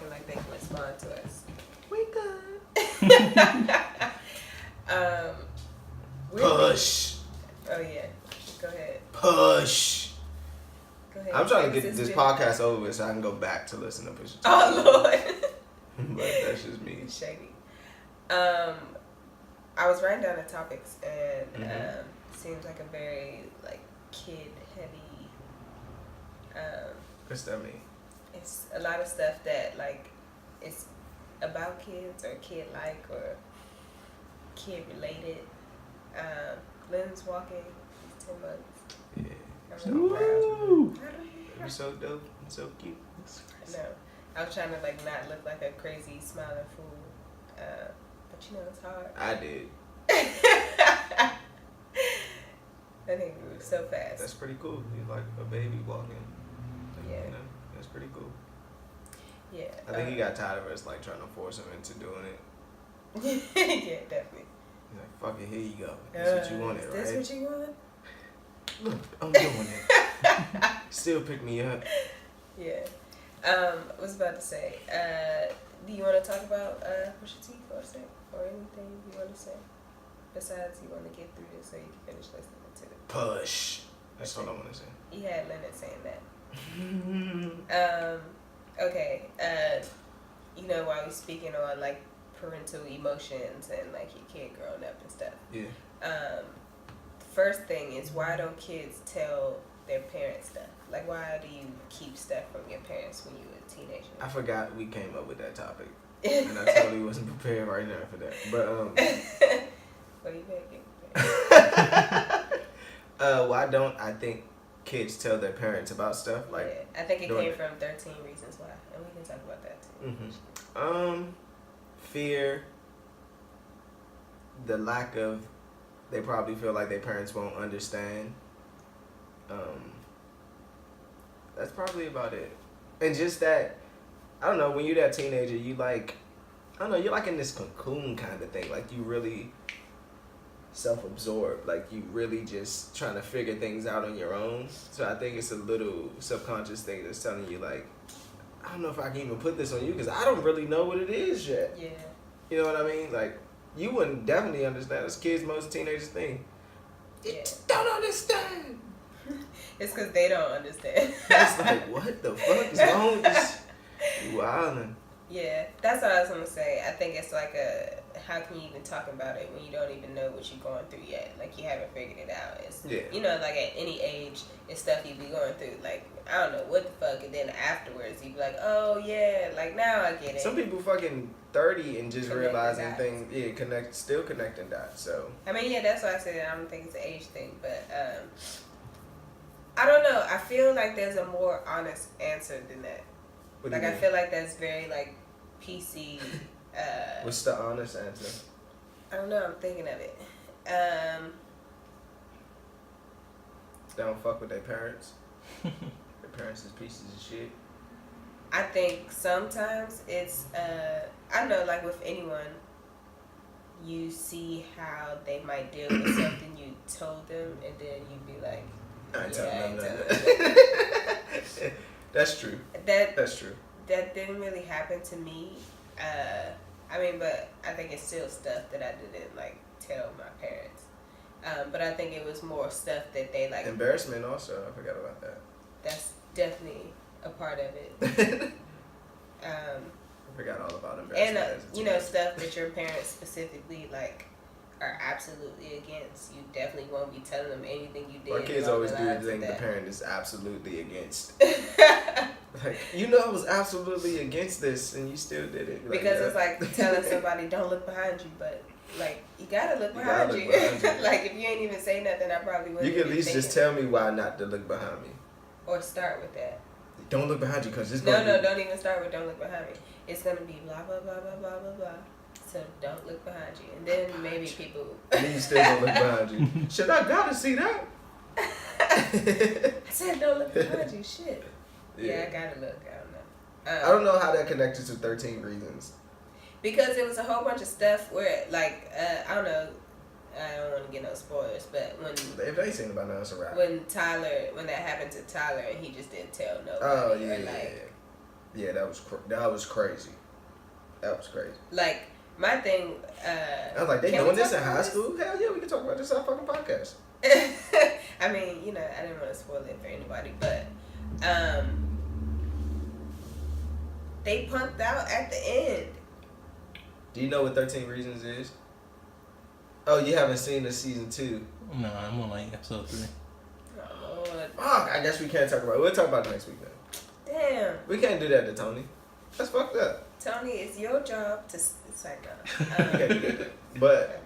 talking like they can respond to us. We good. Push. Oh yeah. Go ahead. Push. Go ahead. I'm trying to get this podcast over with so I can go back to listen to Push. Oh Lord. But that's just me. Shady. I was writing down the topics and seems like a very like kid heavy. What's that mean? It's a lot of stuff that like it's about kids or kid like or kid related. Lynn's walking. He's 10 months. Yeah. I'm So really proud. You're so dope and so cute. No, I was trying to like not look like a crazy smiling fool, but you know it's hard. I did. That nigga moved so fast. That's pretty cool. He's like a baby walking. Yeah. You know, that's pretty cool. Yeah. I think he got tired of us like trying to force him into doing it. Yeah, definitely. He's like, fuck it, here you go. That's what you wanted, right? That's what you want? Look, I'm doing it. Still pick me up. Yeah. I was about to say, do you want to talk about Pusha T for a sec? Or anything you want to say? Besides, you want to get through this so you can finish listening to it. Push. That's all I want to say. You had Leonard saying that. Okay. You know, while we speaking on like parental emotions and like your kid growing up and stuff. Yeah. First thing is, why don't kids tell their parents stuff? Like, why do you keep stuff from your parents when you were a teenager? I forgot we came up with that topic. And I totally wasn't prepared right now for that. But, well, you better get prepared. why don't I think kids tell their parents about stuff? Like, yeah, I think it came from 13 Reasons Why. And we can talk about that too. Fear, the lack of, they probably feel like their parents won't understand. That's probably about it. And just that, I don't know, when you're that teenager, you like, I don't know, you're like in this cocoon kind of thing. Like, you really self-absorbed. Like, you really just trying to figure things out on your own. So I think it's a little subconscious thing that's telling you, like, I don't know if I can even put this on you because I don't really know what it is yet. Yeah. You know what I mean? Like, you wouldn't definitely understand. It's kids' most teenagers thing. Yeah. Don't understand. It's because they don't understand. It's like, what the fuck is wrong with this? You wildin'. Yeah, that's what I was going to say. I think it's like how can you even talk about it when you don't even know what you're going through yet? Like, you haven't figured it out. It's, you know, like at any age, it's stuff you be going through. Like, I don't know, what the fuck? And then afterwards, you be like, oh, yeah, like, now I get it. Some people fucking 30 and just realizing things, still connecting dots, so. I mean, yeah, that's why I said I don't think it's an age thing, but, I don't know. I feel like there's a more honest answer than that. Like, I feel like that's very, like, PC. What's the honest answer? I don't know. I'm thinking of it. They don't fuck with their parents. Their parents is pieces of shit. I think sometimes it's, I don't know, like with anyone, you see how they might deal with something you told them, and then you'd be like, I ain't telling them nothing. That's true. That's true. That didn't really happen to me. I mean, but I think it's still stuff that I didn't like tell my parents. But I think it was more stuff that they like. Embarrassment also. I forgot about that. That's definitely a part of it. I forgot all about embarrassment. And you know, stuff that your parents specifically like are absolutely against. You definitely won't be telling them anything you did. My kids always do the thing the parent is absolutely against. Like, you know, I was absolutely against this, and you still did it. Like, because it's like telling somebody, don't look behind you, but like, you gotta look behind you. Like, if you ain't even say nothing, I probably wouldn't. You can at least just tell me why not to look behind me. Or start with that. Don't look behind you, because it's going to... No, don't even start with don't look behind me. It's going to be blah, blah, blah, blah, blah, blah, blah. So don't look behind you. And then maybe people... And then you still don't look behind you. Shit, I gotta see that. I said don't look behind you. Shit. Yeah, I gotta look. I don't know. I don't know how that connected to 13 Reasons. Because it was a whole bunch of stuff where, like, I don't know. I don't want to get no spoilers, but when... If they seen about now, it's a wrap. When that happened to Tyler and he just didn't tell nobody. Oh, yeah, or like, Yeah, that was crazy. That was crazy. Like, my thing... I was like, they doing this in high school? Hell yeah, we can talk about this on our fucking podcast. I mean, you know, I didn't want to spoil it for anybody, but they punked out at the end. Do you know what 13 Reasons is? Oh, you haven't seen the season 2? No, I'm on like episode 3. Oh, Lord. Fuck, I guess we can't talk about it. We'll talk about it next week then. Damn. We can't do that to Tony. That's fucked up. Tony, it's your job to... It's like, But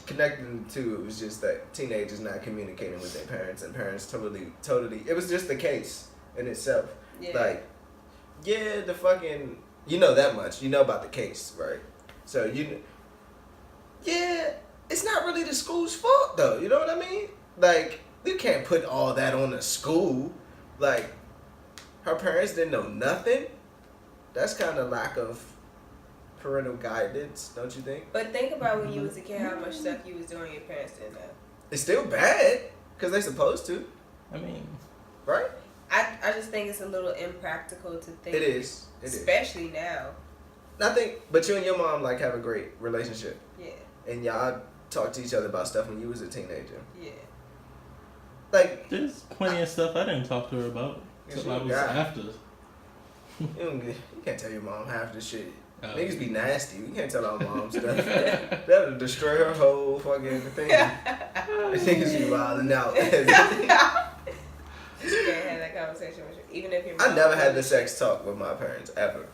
connecting to it was just that teenagers not communicating with their parents, and parents totally... It was just the case in itself. Yeah. Like, yeah, the fucking... You know that much. You know about the case, right? So, yeah, it's not really the school's fault, though. You know what I mean? Like, you can't put all that on the school. Like, her parents didn't know nothing. That's kind of lack of parental guidance, don't you think? But think about when you was a kid, how much stuff you was doing your parents didn't know. It's still bad, because they're supposed to. I mean... Right? I just think it's a little impractical to think. It is. Especially now. But you and your mom, like, have a great relationship. Yeah. And y'all talk to each other about stuff when you was a teenager. Yeah. Like... There's plenty of stuff I didn't talk to her about. Until I was after. You can't tell your mom half the shit. Niggas be nasty. We can't tell our mom stuff. That'll destroy her whole fucking thing. Niggas be wilding out. You can't have that conversation with you. Even if your mom... I never had the sex talk with my parents, ever.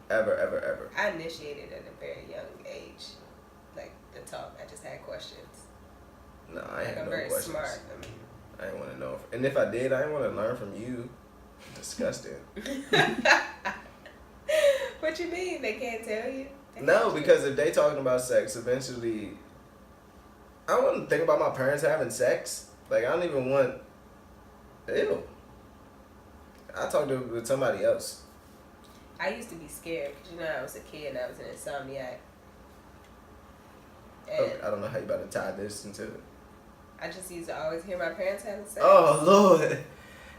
Ever. I initiated at a very young age. Like, the talk. I just had questions. No, I had no questions. I'm very smart. I didn't want to know. And if I did, I didn't want to learn from you. Disgusting. What you mean? They can't tell you? No, because if they talking about sex, eventually... I don't want to think about my parents having sex. Like, I don't even want... Ew. I talked with somebody else. I used to be scared because, you know, I was a kid and I was an insomniac. And I don't know how you about to tie this into it. I just used to always hear my parents having sex. Oh, Lord.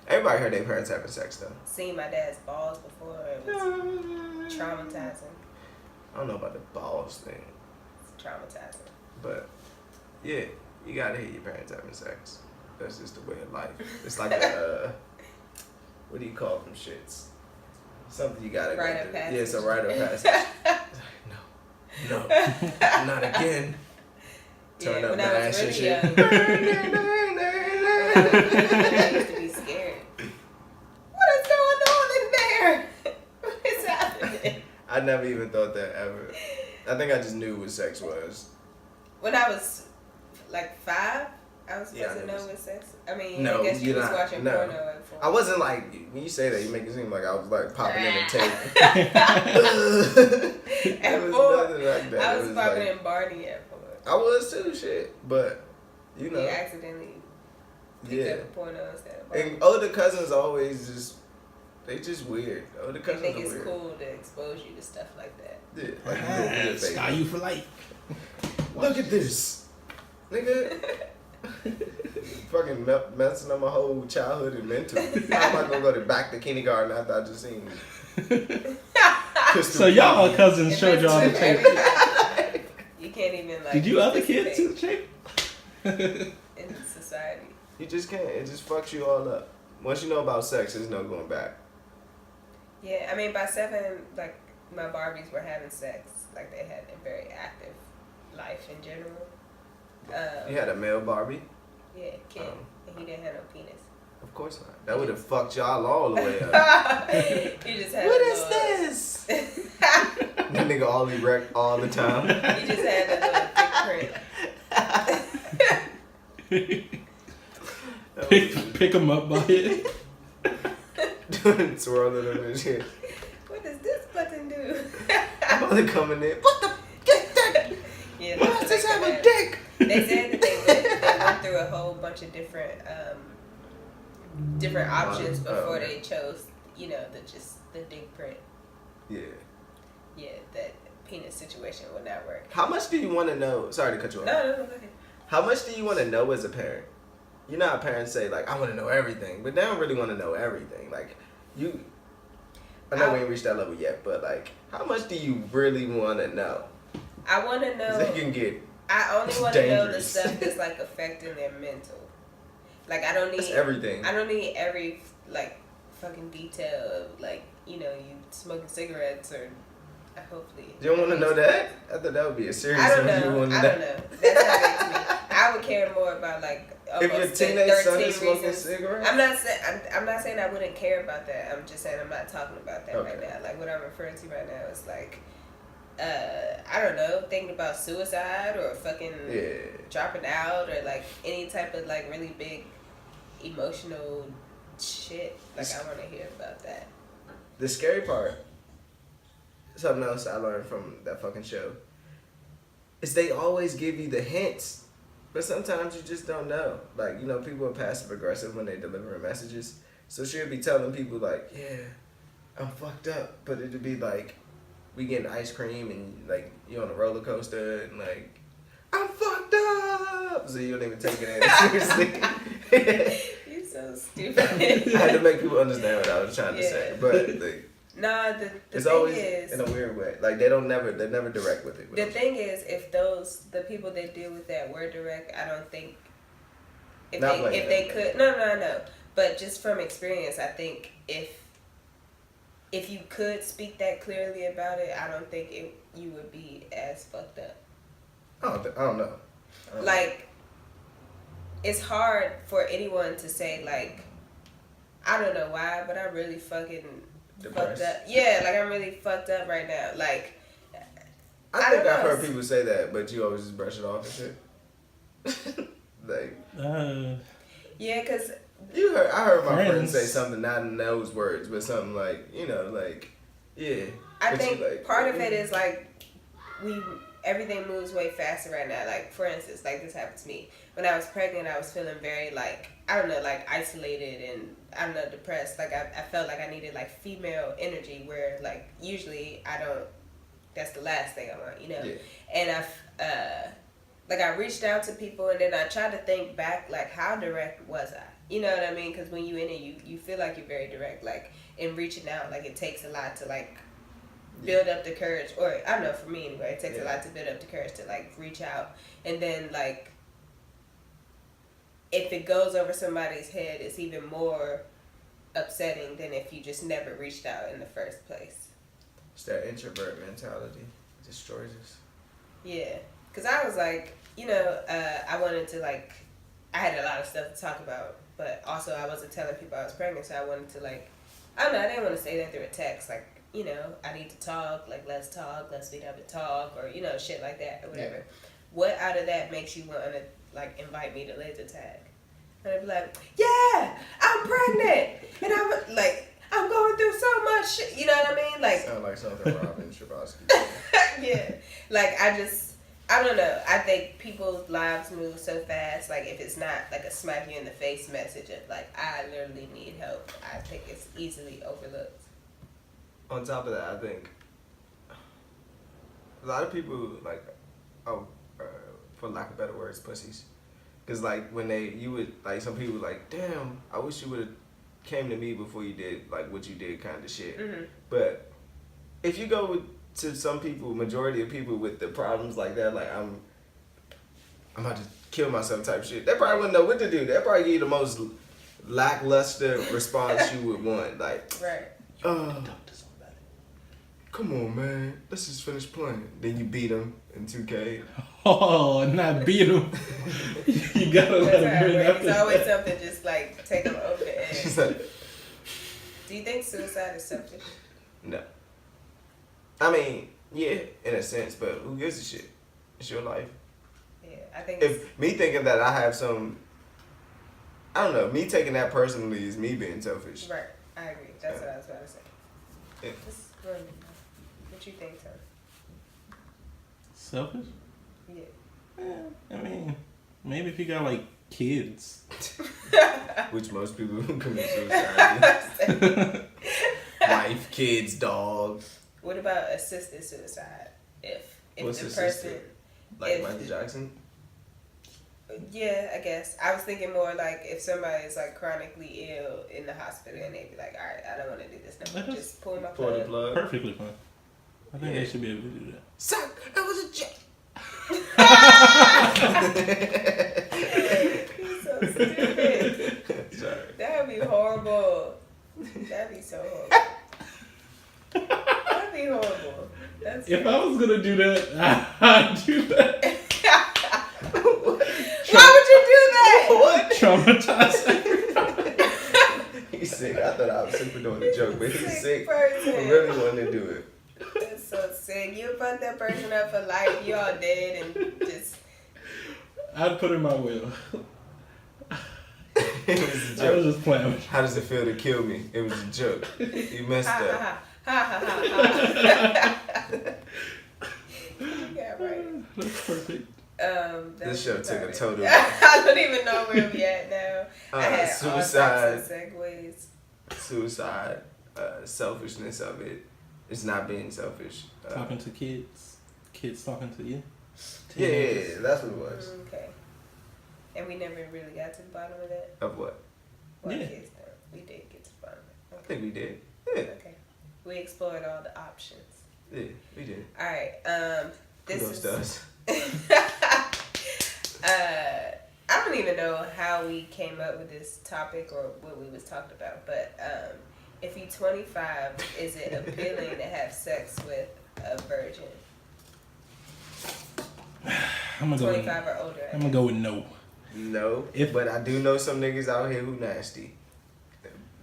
Everybody heard their parents having sex, though. Seen my dad's balls before. It was traumatizing. I don't know about the balls thing. It's traumatizing. But, yeah, you gotta hear your parents having sex. That's just the way of life. It's like a, what do you call them shits? Something you gotta rite go of through. passage. Yeah, it's a rite of passage. No, not again. Turn up the ass and shit. I used to be scared. What is going on in there? What is happening? I never even thought that ever. I think I just knew what sex was. When I was like 5, I was supposed to know what sex. I mean, no, I guess you was not, watching no. porno at 4. I wasn't like, when you say that, you make it seem like I was like popping in the tape. At 4, like that. I was popping in Barney at 4. I was too, shit. But, you know. You accidentally picked up a porno instead of Barney. And older cousins always just, they just weird. Older cousins they think are it's weird. cool to expose you to stuff like that. Yeah, like Sky you for life. Look at this. Nigga. Fucking messing up my whole childhood and mental. How am I gonna go back to kindergarten after I just seen So y'all cousins showed y'all the tape. You can't even like. Did you other kids see the tape? In society. You just can't. It just fucks you all up. Once you know about sex, there's no going back. Yeah, I mean, by 7, like, my Barbies were having sex. Like, they had a very active life in general. You had a male Barbie? Yeah, kid. And he didn't have no penis. Of course not. That would have fucked y'all all the way up. You just had what is this? That nigga all erect all the time. You just had that little thick print. Pick him up by it. Swirling him and shit. What does this button do? I'm about to come in there. What the? Get that! Yeah, why does this have a dick? They said that they went through a whole bunch of different options before they chose, you know, the dick print. Yeah. Yeah, that penis situation would not work. How much do you want to know? Sorry to cut you off. No, go ahead. How much do you want to know as a parent? You know how parents say, like, I want to know everything, but they don't really want to know everything. Like, I know we ain't reached that level yet, but like, how much do you really want to know? I want to know. It can get. I only want to know the stuff that's like affecting their mental. Like I don't need that's everything. I don't need every like fucking detail of like you smoking cigarettes or hopefully. You don't want to know that? I thought that would be a serious. I don't know. I don't know. That's not big to me. I would care more about like. If your teenage son is smoking cigarettes? I'm not saying I wouldn't care about that. I'm just saying I'm not talking about that right now. Like what I'm referring to right now is like, I don't know, thinking about suicide or fucking dropping out or like any type of like really big emotional shit. Like I want to hear about that. The scary part, something else I learned from that fucking show, is they always give you the hints. But sometimes you just don't know. Like, people are passive aggressive when they deliver messages. So she'll be telling people like, yeah, I'm fucked up. But it'll be like, we getting ice cream and like, you on a roller coaster and like, I'm fucked up. So you don't even take it in seriously. You're so stupid. I had to make people understand what I was trying to say. But like, the it's thing always is, in a weird way. Like they're never direct with it. The thing is, if the people that deal with that were direct, I don't think if they could. No. But just from experience, I think if you could speak that clearly about it, I don't think you would be as fucked up. I don't know. Like, it's hard for anyone to say like, I don't know why, but I'm really fucking. Depressed. Fucked up. Yeah, like I'm really fucked up right now. Like, I think I've heard people say that, but you always just brush it off and shit. Like, yeah, cause I heard my friend say something not in those words, but something like, like, yeah. I think part of it is like everything moves way faster right now. Like, for instance, like this happened to me when I was pregnant. I was feeling very like, I don't know, like isolated and I don't know, depressed. Like I felt like I needed like female energy where like usually I don't. That's the last thing I want, Yeah. And I reached out to people and then I tried to think back like how direct was I? You know what I mean? Because when you in it, you feel like you're very direct. Like in reaching out, like it takes a lot to like build up the courage, or I don't know, for me anyway, it takes a lot to build up the courage to like reach out, and then like if it goes over somebody's head, it's even more upsetting than if you just never reached out in the first place. It's that introvert mentality. It destroys us. Yeah, because I was like, I wanted to like, I had a lot of stuff to talk about, but also I wasn't telling people I was pregnant, so I wanted to like, I don't know, I didn't want to say that through a text, like, I need to talk, like, let's meet up and talk, or, shit like that, or whatever. Yeah. What out of that makes you want to, like, invite me to laser tag? And I'd be like, yeah, I'm pregnant, and I'm going through so much shit, you know what I mean? Like, sound like something Robin Shabosky. Yeah, like, I don't know, I think people's lives move so fast, like, if it's not, like, a smack you in the face message of, like, I literally need help, I think it's easily overlooked. On top of that, I think a lot of people, like, for lack of better words, pussies. Because, like, when some people like, damn, I wish you would have came to me before you did, like, what you did kind of shit. Mm-hmm. But if you go to some people, majority of people with the problems like that, like, I'm about to kill myself type shit, they probably wouldn't know what to do. They'd probably give you the most lackluster response you would want. Like, right. Come on, man. Let's just finish playing. Then you beat him in 2K. Oh, not beat him. You gotta let him win after It's always something just like take him over the edge. Do you think suicide is selfish? No. I mean, yeah, in a sense, but who gives a shit? It's your life. Yeah, I think. If me thinking that I have some, I don't know, me taking that personally is me being selfish. Right, I agree. That's what I was about to say. Yeah. What you think, Tom? Selfish? Yeah. I mean, maybe if you got like kids. Which most people who commit suicide. Wife, kids, dog. What about assisted suicide? If What's the assisted? person Like Michael Jackson? Yeah, I guess. I was thinking more like if somebody is like chronically ill in the hospital and they be like, all right, I don't want to do this no more. Just pull my plug. The plug. Perfectly fine. I think they should be able to do that. Son, that was a joke. He's so stupid. Sorry. That would be horrible. That'd be so horrible. That'd be horrible. That's if I was gonna do that, I'd do that. Why would you do that? What? Traumatized. He's sick. I thought I was sick for doing the joke, but he's sick person. for really wanting to do it. That's so sick. You fuck that person up for life. You all dead and just. I'd put in my will. It was a joke. I was just playing. How does it feel to kill me? It was a joke. You messed up. Ha ha ha. Yeah, right. That's perfect. This show took a total. I don't even know where we at now. I had suicide. all types of segues. Suicide, selfishness of it. It's not being selfish. Talking to kids. Kids talking to you. Yeah, that's what it was. Okay. And we never really got to the bottom of that? Of what? Well, Yeah. kids, no. We did get to the bottom of it. I think we did. Yeah. Okay. We explored all the options. Yeah, we did. Alright, this Kudos is... to us. I don't even know how we came up with this topic or what we was talking about, but if you're 25, is it appealing to have sex with a virgin? I'm gonna 25 or older. I'm gonna go with no. No, but I do know some niggas out here who nasty.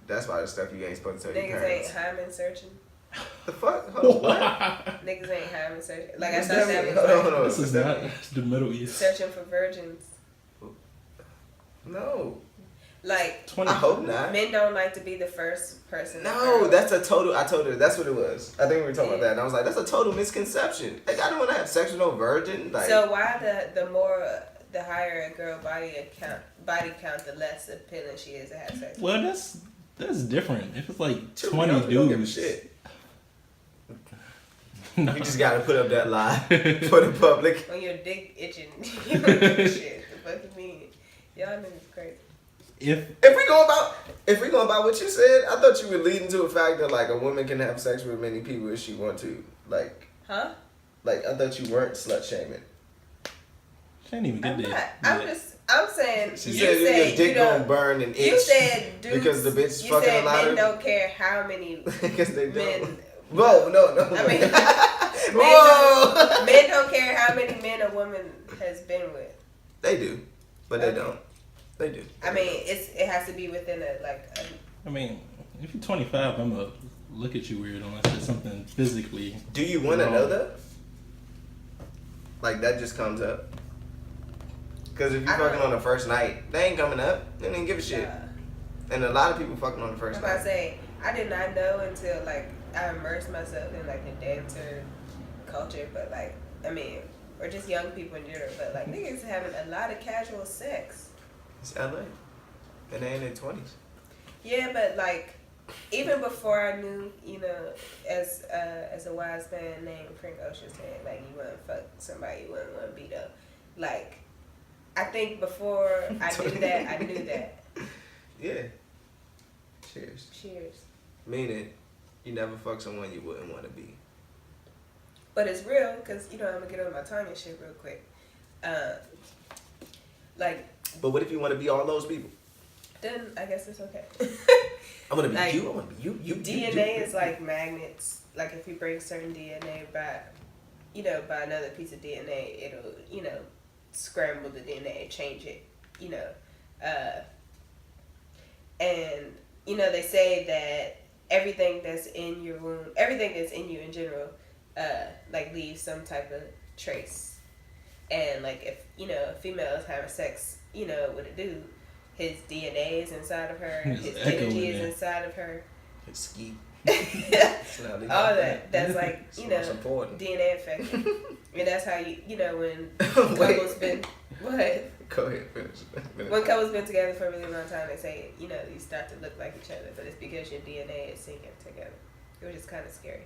That's why the stuff you ain't supposed to tell your Niggas parents. ain't hymen searching. The fuck? Hold on, what? Niggas ain't hymen searching. Like I What's thought that that mean? was Hold like on. This is not the Middle East. searching for virgins. No. Like 20. I hope not. men don't like to be the first person. No, that's a total. I told her that's what it was. I think we were talking about that, and I was like, that's a total misconception. Like, I don't want to have sex with no virgin. Like, So why the higher a girl body count, the less appealing she is to have sex with? Well, that's different. If it's like Chill, 20 we don't give a dudes. shit. No. You just gotta put up that lie for the public. When your dick itching, you don't give a shit. The fuck you mean? Y'all niggas crazy. If If we go about what you said, I thought you were leading to a fact that like a woman can have sex with many people if she want to. Like, huh? Like I thought you weren't slut shaming. she ain't even get I'm there. not. I'm saying. She you said your dick don't- gonna burn and itch. You said dudes. because the bitch you fucking said a lot men of. don't care how many Because they men. don't. Whoa, no. I mean, Whoa. men don't care how many men a woman has been with. They do, but they Okay. don't. They do. I mean, it has to be within I mean, if you're 25, I'm gonna look at you weird unless it's something physically. Do you want to wrong. know that? Like that just comes up. Because if you I don't fucking know. on the first night, they ain't coming up. They didn't give a shit. And a lot of people fucking on the I'm first about to night. say, I did not know until like I immersed myself in like the dancer culture, but like I mean, or just young people in general, but like niggas having a lot of casual sex. It's LA. And they in their 20s. Yeah, but like even before I knew, you know, as a wise man named Frank Ocean said, like you wouldn't fuck somebody you wouldn't want to beat up. Like I think before I knew that, I knew that. Yeah. Cheers. Cheers. Meaning, you never fuck someone you wouldn't want to be. But it's real, because, you know, I'm going to get on my Tanya shit real quick. Like... But what if you want to be all those people? Then I guess it's okay. I'm going to be like, you. I want to be you. DNA is like magnets. Like if you bring certain DNA by another piece of DNA, it'll, you know, scramble the DNA, change it, you know. And, you know, they say that everything that's in your womb, everything that's in you in general, like leaves some type of trace. And like if, you know, a female is having sex, you know, with a dude, his DNA is inside of her, his energy is inside of her. His ski. All that. That's like, you know, important. DNA effect. And that's how you know, when couples been, what? Go ahead, finish. When couples been together for a really long time, they say, you know, you start to look like each other, but it's because your DNA is syncing together. It was just kind of scary.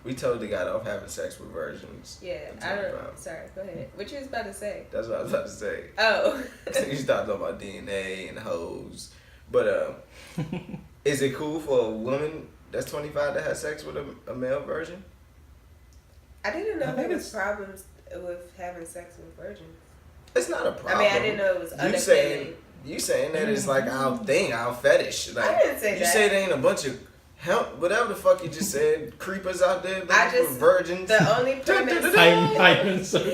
We totally got off having sex with virgins. Yeah, I don't. Sorry, go ahead. What you was about to say? That's what I was about to say. Oh. You started talking about DNA and hoes, but is it cool for a woman that's 25 to have sex with a male virgin? I didn't know there was problems with having sex with virgins. It's not a problem. I mean, I didn't know it was unappealing. You saying that it's like our thing, our fetish. Like, I didn't say that. You say there ain't a bunch of whatever the fuck you just said, creepers out there looking for virgins. The only premise. The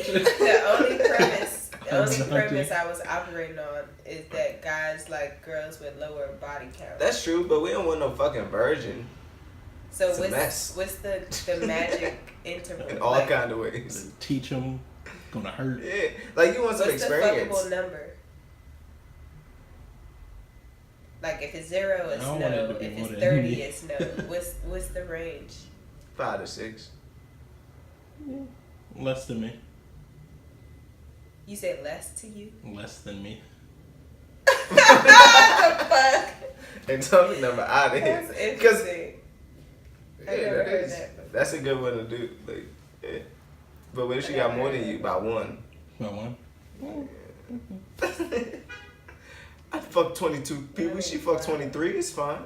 only premise I was operating on is that guys like girls with lower body count. That's true, but we don't want no fucking virgin. So what's the magic interval? In all kind of ways. Teach them. Gonna hurt. Yeah, like you want some experience. What's the fuckable number? Like if it's 0, it's no. If it's 30, it's no. What's the range? 5 to 6. Yeah. Less than me. You said less to you? Less than me. What the fuck? And tell me number out of here. That's interesting. Yeah, that is. That's a good one to do. Like, yeah. But what if she got more than you by 1? By 1? Yeah. I fuck 22 people. She fuck 23. It's fine.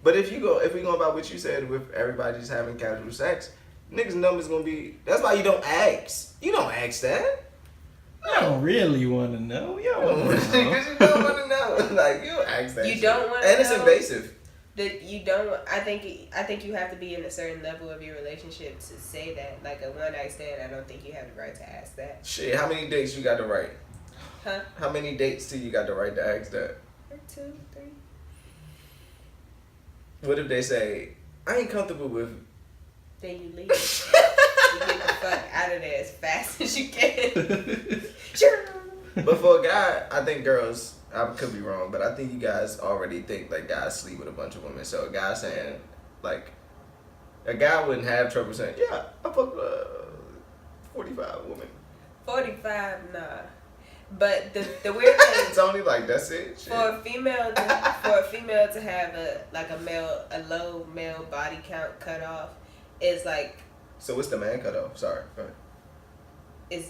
But if we go about what you said with everybody just having casual sex, niggas' numbers gonna be. That's why you don't ask. You don't ask that. I don't really want to know. You don't want to know. Because you don't want to know. Like you don't ask that. You don't want to know. And it's invasive. That you don't. I think you have to be in a certain level of your relationship to say that. Like a one night stand, I don't think you have the right to ask that. Shit, how many dates you got to write? Huh? How many dates till you got the right to ask that? 2, 3. What if they say, I ain't comfortable with... Then you leave. You get the fuck out of there as fast as you can. Sure. But for a guy, I think girls, I could be wrong, but I think you guys already think like guys sleep with a bunch of women. So a guy saying, like, a guy wouldn't have trouble saying, yeah, I fucked 45 women. 45, nah. But the weird thing, it's only like that's it. Shit. For a female to have a low male body count cutoff is like. So what's the man cutoff? Sorry. Go ahead.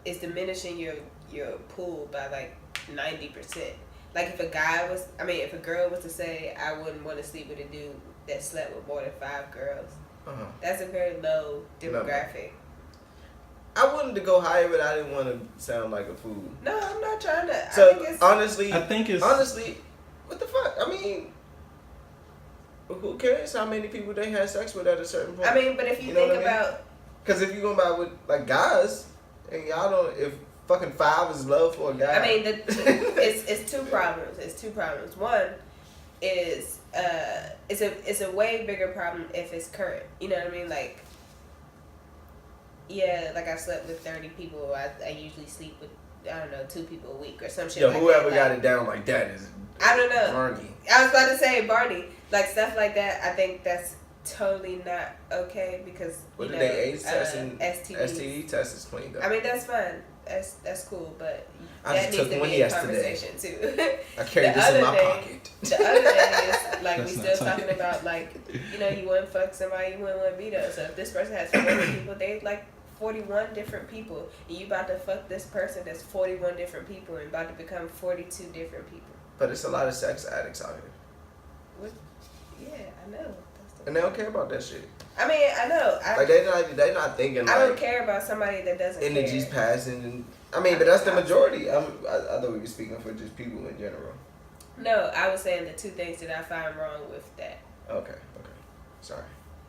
Is diminishing your pool by like 90%. Like if a girl was to say I wouldn't want to sleep with a dude that slept with more than 5 girls, that's a very low demographic. I wanted to go higher, but I didn't want to sound like a fool. No, I'm not trying to. So honestly, what the fuck? I mean, who cares how many people they had sex with at a certain point? I mean, but if you think about, because if you go by with like guys, and y'all don't, if fucking 5 is low for a guy. I mean, it's 2 problems. It's 2 problems. One is it's a way bigger problem if it's current. You know what I mean? Like. Yeah, like I slept with 30 people. I usually sleep with, I don't know, 2 people a week or some shit. Yo, like whoever that. got it down like that is. I don't know. Barney. I was about to say Barney, like stuff like that. I think that's totally not okay because what did they AIDS test and STD test is clean though. I mean that's fine. That's cool, but I that just needs to be a conversation too. I carried this in my pocket. The other thing is like we still talking about like you wouldn't fuck somebody you wouldn't want to beat up. So if this person has 40 people, they like 41 different people, and you about to fuck this person that's 41 different people and about to become 42 different people. But it's a lot of sex addicts out here. What? Yeah, I know. And they don't care about that shit. I mean, I know. They not thinking. Like, I don't care about somebody that doesn't. Energy's passing, and I mean, but that's the majority. I thought we were speaking for just people in general. No, I was saying the 2 things that I find wrong with that. Okay. Sorry.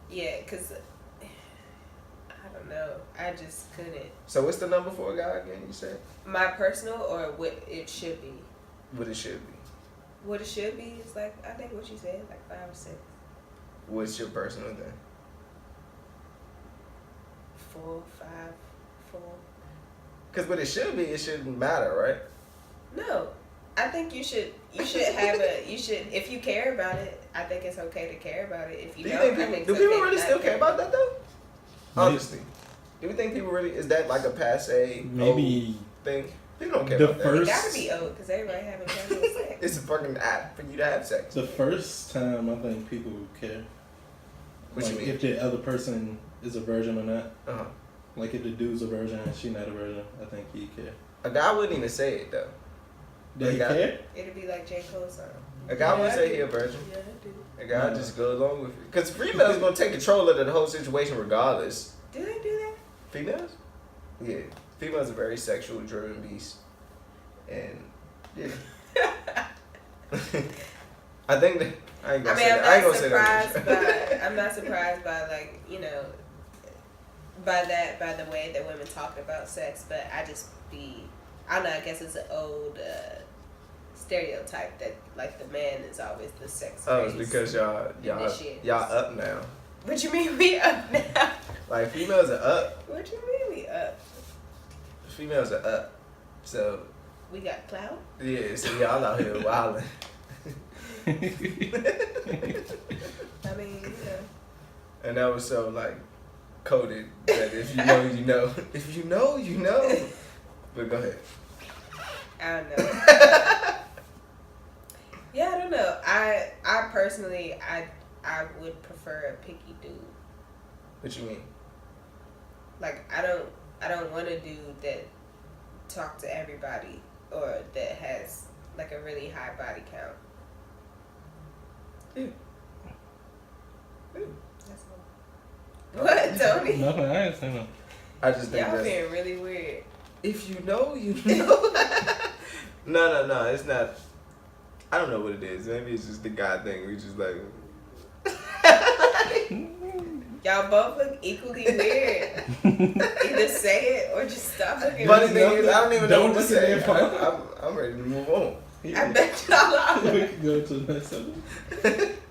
Yeah, because I don't know. I just couldn't. So what's the number for a guy again? You said my personal or what it should be. What it should be. What it should be is like I think what you said, like 5 or 6. What's your personal then? 4, 5, 4. Because what it should be, it shouldn't matter, right? No, I think you should have if you care about it. I think it's okay to care about it. If you don't, do people really still care about that though? Honestly, do we think people really is that like a passe maybe thing? People don't care about that. It gotta be old because everybody having casual sex. It's a fucking app for you to have sex. The first time I think people care. What like you mean? If the other person is a virgin or not. Uh-huh. Like if the dude's a virgin and she not a virgin, I think he'd care. A guy wouldn't even say it though. Does he care? It'd be like J. Cole's song. A guy would say he a virgin. Yeah, I do. A guy just go along with it. Because females gonna take control of the whole situation regardless. Do they do that? Females? Yeah. Females are very sexual driven beasts. And yeah. I think that I ain't gonna say that. I ain't gonna say that. I'm not surprised by like, you know, by the way that women talk about sex, but I don't know, I guess it's an old stereotype that like the man is always the sex. Oh, it's because y'all up now. What you mean we up now? Like females are up. What you mean we up? Females are up. So we got clout? Yeah, so y'all out here wilding. I mean, you know. And that was so like coded that if you know, you know. If you know, you know. But go ahead. I don't know. Yeah, I don't know. I personally, I would prefer a picky dude. What you mean? Like I don't want a dude that talk to everybody or that has like a really high body count. Yeah. That's all. What, Tony? Nothing. I ain't saying nothing. I just think y'all being really weird. If you know, you know. No, it's not. I don't know what it is. Maybe it's just the guy thing. We just like. Y'all both look equally weird. Either say it or just stop looking. Funny thing is, I don't even know what to say. say. I'm ready to move on. Yeah. I bet y'all are. We can go to the next subject.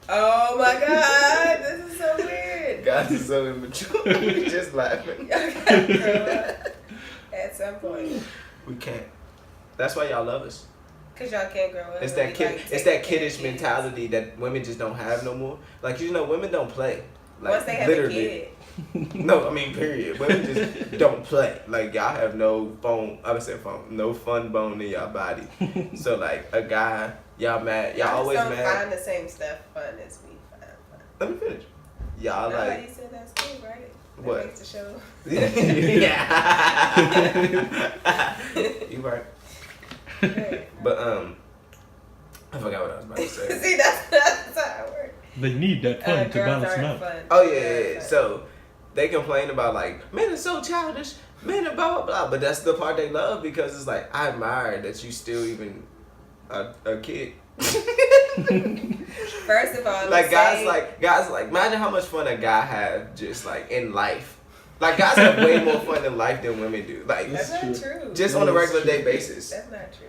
Oh my god, this is so weird. Guys are so immature. We just laughing. Y'all gotta grow up at some point. We can't. That's why y'all love us. Cause y'all can't grow up. It's that kiddish mentality that women just don't have no more. Like women don't play. Like, once they have literally. a kid. No, I mean period. Women just don't play. Like y'all have no phone. I would say phone. No fun bone in y'all body. So like a guy, y'all mad. Y'all always don't mad. find the same stuff fun as we find fun. Let me finish. Y'all Nobody like. said that's cool, right? That What? makes the show. Yeah. You right. But I forgot what I was about to say. See, that's how it works. They need that fun to girls balance them aren't out. fun. Oh yeah. Girls aren't. So they complain about like men are so childish, men are blah blah blah. But that's the part they love because it's like I admire that you still even a kid. First of all, like guys like imagine how much fun a guy have just like in life. Like guys have way more fun in life than women do. Like that's not true. Just on a regular day basis. That's not true.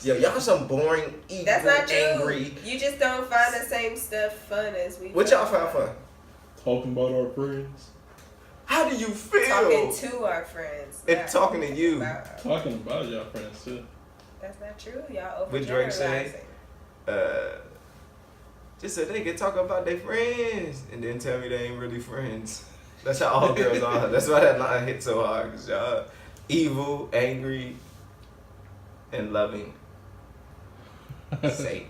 Yo, y'all some boring, evil, That's not true. angry. You just don't find the same stuff fun as we. What y'all find fun? Talking about our friends. How do you feel? Talking to our friends. And talking to you. Talking about y'all friends too. That's not true. Y'all What Drake say? overgeneralizing. Just so they can talk about their friends and then tell me they ain't really friends. That's how all girls are. That's why that line hit so hard. Because y'all evil, angry, and loving. Safe.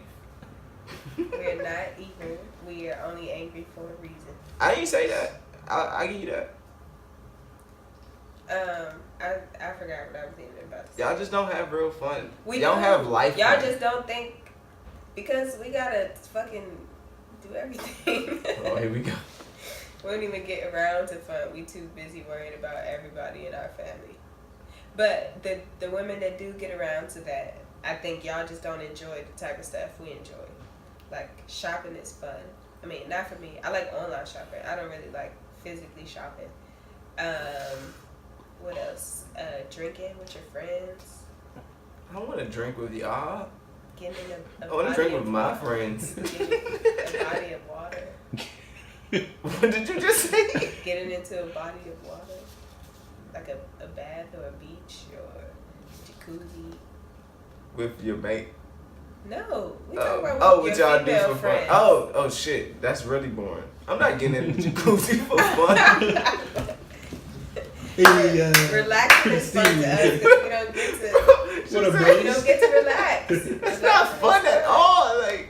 We're not evil. We are only angry for a reason. I didn't say that. I give you that. I forgot what I was even about to say. Y'all just don't have real fun. We y'all do. have life Y'all fun. just don't think because we gotta fucking do everything. Oh, here we go. We don't even get around to fun. We too busy worrying about everybody in our family. But the women that do get around to that, I think y'all just don't enjoy the type of stuff we enjoy. Like shopping is fun. I mean, not for me. I like online shopping. I don't really like physically shopping. What else? Drinking with your friends. I want to drink with y'all. Getting in I want to drink with my friends. Getting a body of water. What did you just say? Getting into a body of water. Like a bath or a beach or jacuzzi. With your mate. No, we talking about what your y'all do female for friends. fun. Oh shit, that's really boring. I'm not getting in the jacuzzi for fun. Relaxing is fun to us because we don't get to. What a We don't get to relax. It's not fun at all. Like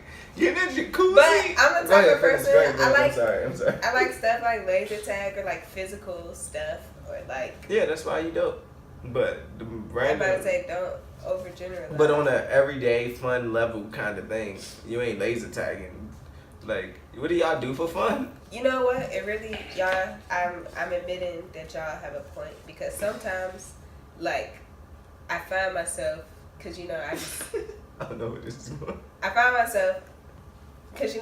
in a jacuzzi. But I'm the type of person. I'm sorry. I like stuff like laser tag or like physical stuff or like. Yeah, that's why you dope. But the random. I'm about to say don't overgeneralize. But on a everyday fun level kind of thing, you ain't laser tagging. Like, what do y'all do for fun? You know what? It really, y'all. I'm admitting that y'all have a point because sometimes, like, I find myself because I just. I don't know what this is going. I find myself because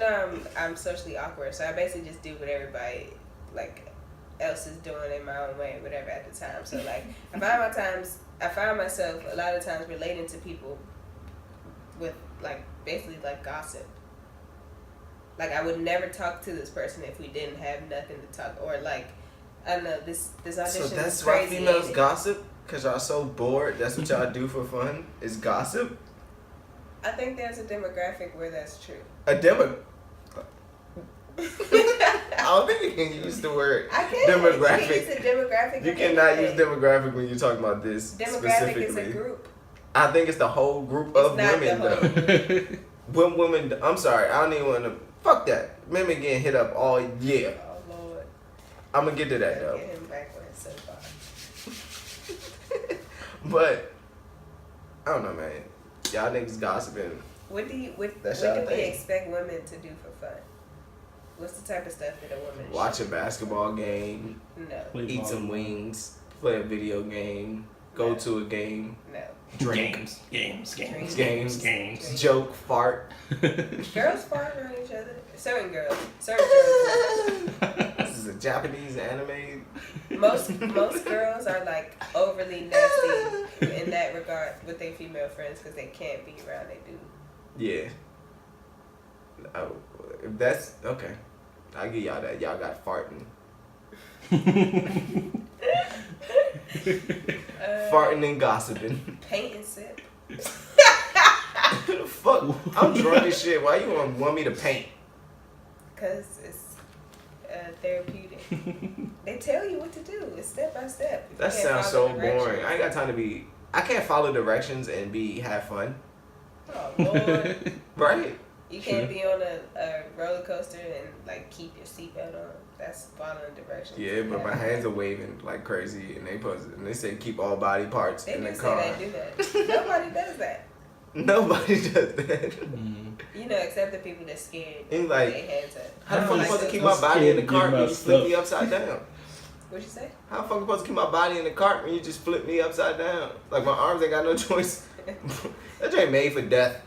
I'm socially awkward, so I basically just do what everybody like else is doing in my own way, whatever at the time. So like, I find myself a lot of times relating to people with like basically like gossip. Like I would never talk to this person if we didn't have nothing to talk, or like I don't know this audition. So that's is why crazy, females gossip, cause y'all so bored. That's what y'all do for fun is gossip. I think there's a demographic where that's true. A demo. I don't think you can use the word demographic. You can use a demographic. You cannot use demographic when you're talking about this demographic specifically. Is a group. I think it's the whole group of women though. When women, I'm sorry, I don't even want to. Fuck that. Women getting hit up all year. Oh Lord. I'm gonna get to that though. Get him back when it's so far. But I don't know, man. Y'all niggas gossiping. What do we expect women to do for fun? What's the type of stuff that a woman watch a basketball game? No. Eat some wings. Play a video game. Go to a game. No. Drink. Games. Joke. Fart. Girls fart around each other. Certain girls. This is a Japanese anime. Most girls are like overly nasty in that regard with their female friends because they can't be around their dude. Yeah. Oh, if that's okay, I'll give y'all that. Y'all got farting. Farting and gossiping. Paint and sip. What the fuck? I'm drunk as shit. Why you want me to paint? Because it's therapeutic. They tell you what to do. It's step by step. That sounds so boring. I ain't got time to be. I can't follow directions and have fun. Oh Lord. Right. You can't be on a roller coaster and like keep your seatbelt on. That's following directions. Yeah, but my hands are waving like crazy, and they say keep all body parts in the car. They do that. Nobody does that. Nobody does that. Except the people that's scared. And like, their hands up. how the fuck am I supposed to keep my body in the cart when you flip me upside down? What'd you say? How the fuck am I supposed to keep my body in the cart when you just flip me upside down? Like my arms ain't got no choice. That ain't made for death.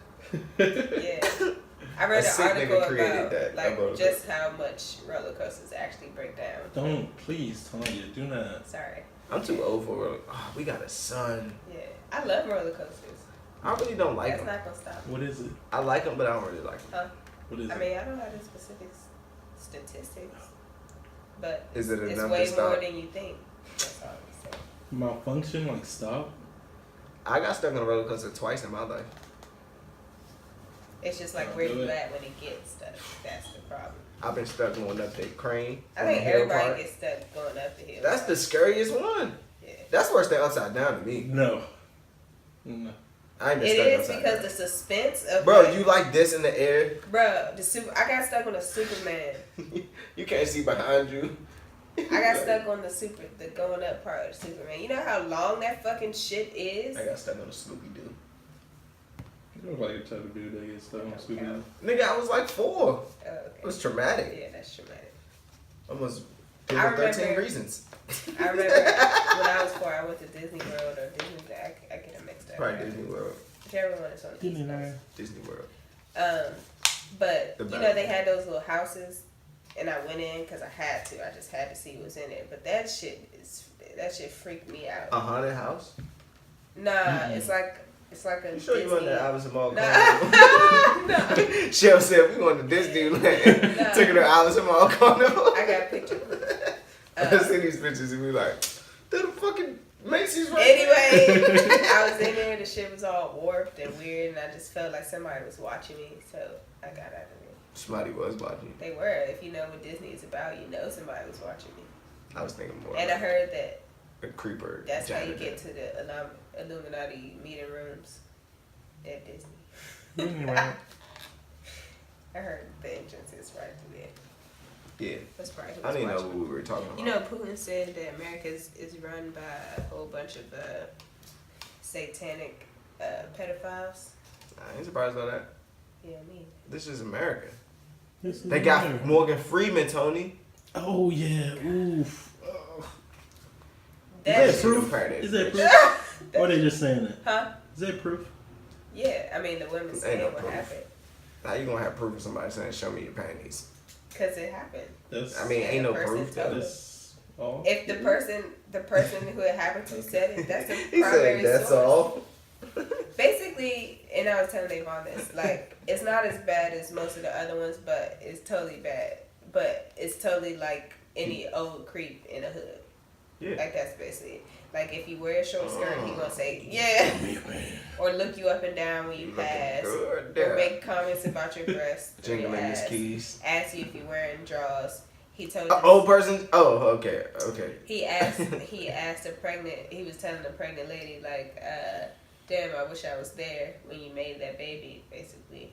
Yeah. I read an article about just how much roller coasters actually break down. Don't, please, Tonya, do not. Sorry. I'm too old for roller. Oh, we got a son. Yeah, I love roller coasters. I really don't like them. That's not gonna stop me. What is it? I like them, but I don't really like them. Huh? What is it? I mean, I don't know the specific statistics, but is it it's enough way to stop? more than you think. That's all I'm saying. Malfunction, like stop? I got stuck on a roller coaster twice in my life. It's just like where you at when it gets stuck. That's the problem. I've been stuck going up the crane. I think everybody gets stuck going up the hill. That's the scariest one. Yeah. That's worse than upside down to me. No. I ain't been it stuck is upside because down. the suspense of bro, you like this in the air? Bro, I got stuck on a Superman. You can't see behind you. I got stuck on the going up part of Superman. You know how long that fucking shit is? I got stuck on a Scooby Doo. You look like the type of dude that gets stuck on Scooby Doo. Nigga, I was like 4. Oh, okay. It was traumatic. Yeah, that's traumatic. Almost 13 reasons. I remember when I was 4, I went to Disney World or Disney. I get them mixed up. Probably Disney World. Whichever one is on the East Coast. Disney World. But they had those little houses, and I went in because I had to. I just had to see what was in it. But that shit freaked me out. A haunted house? Nah, it's like a. You sure Disney. you went to Alice Mall? No. Shell said we going to Disneyland. No. Took her to Alice Mall Carnival. I got pictures. I see these pictures and we like, they're the fucking Macy's right Anyway, there. I was in there. The shit was all warped and weird, and I just felt like somebody was watching me. So I got out of there. Somebody was watching. They were. If you know what Disney is about, you know somebody was watching me. I was thinking more. And I heard that a creeper. that's how you get to the Illuminati meeting rooms at Disney. Anyway. I heard the entrance is right through there. Yeah. That's probably I didn't know what we were talking about. You know, Putin said that America is run by a whole bunch of satanic pedophiles. I ain't surprised by that. Yeah, me. This is America. They got Morgan Freeman, Tony. Oh yeah, oof. That's Is that proof? Is that proof? Or are they just saying that? Huh? Is that proof? Yeah, I mean the women saying no what proof. happened. How you gonna have proof of somebody saying, "Show me your panties"? Cause it happened. Ain't no proof. That's all. If the person who it happened to said it, that's the He primary said, "That's source. all." Basically, and I was telling Davon this, like, it's not as bad as most of the other ones, but it's totally bad. But it's totally like any old creep in a hood. Yeah. Like, that's basically it. Like, if you wear a short skirt, he gonna say, yeah. Or look you up and down when you pass. Good, or make comments about your breasts. Jingling his keys. Ask you if you're wearing drawers. He told old person. Oh, okay. He asked a pregnant. He was telling the pregnant lady like, "Damn, I wish I was there when you made that baby." Basically,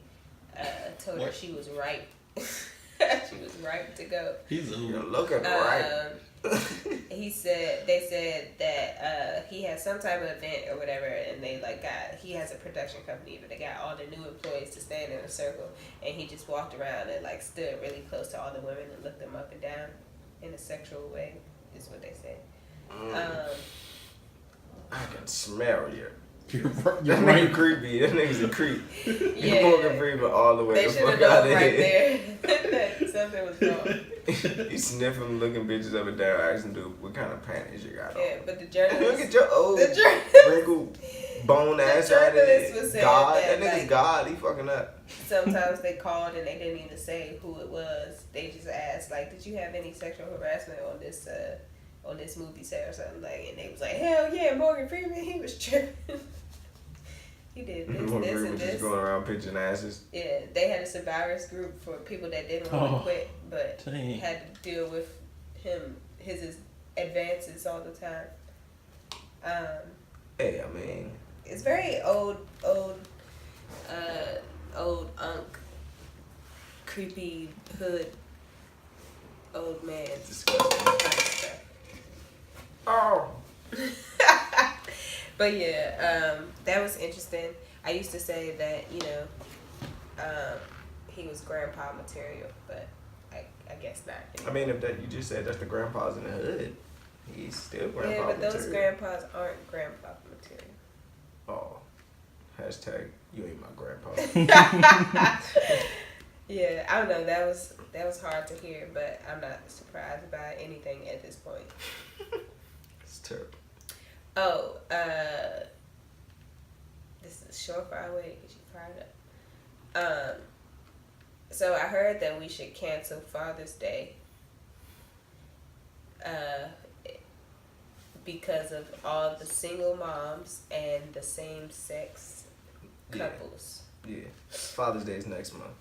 told her she was ripe. She was ripe to go. He's looking right. They said that he had some type of event or whatever, and they he has a production company, but they got all the new employees to stand in a circle, and he just walked around and like stood really close to all the women and looked them up and down in a sexual way, is what they said. I can smell you. You're That right. nigga creepy. That nigga's a creep. Yeah. Morgan Freeman all the way They the should have fuck out known of right here. there that something was wrong. He sniffing, looking bitches up and down, asking dude, what kind of panties you got on? Yeah, but the journalist. Look at your old The wrinkled bone ass the right journalist there. was saying God, that, that nigga's like, God. He fucking up. Sometimes they called and they didn't even say who it was. They just asked, like, "Did you have any sexual harassment on this movie set or something?" Like, and they was like, "Hell yeah, Morgan Freeman, he was tripping." He did this, Morgan this, Freeman and just this. going around pitching asses. Yeah, they had a survivors group for people that didn't want to quit, but dang. had to deal with his advances all the time. Hey, I mean, It's very old unk, creepy hood, old man. disgusting. Oh. But yeah, that was interesting. I used to say that, he was grandpa material, but I guess not anymore. I mean, if that you just said that's the grandpas in the hood, he's still grandpa Yeah, but those material. grandpas aren't grandpa material. Oh. Hashtag, you ain't my grandpa. Yeah, I don't know. That was hard to hear, but I'm not surprised by anything at this point. It's terrible. Oh, this is a short fire way to get you fired up. So I heard that we should cancel Father's Day because of all the single moms and the same sex couples. Yeah. Father's Day is next month.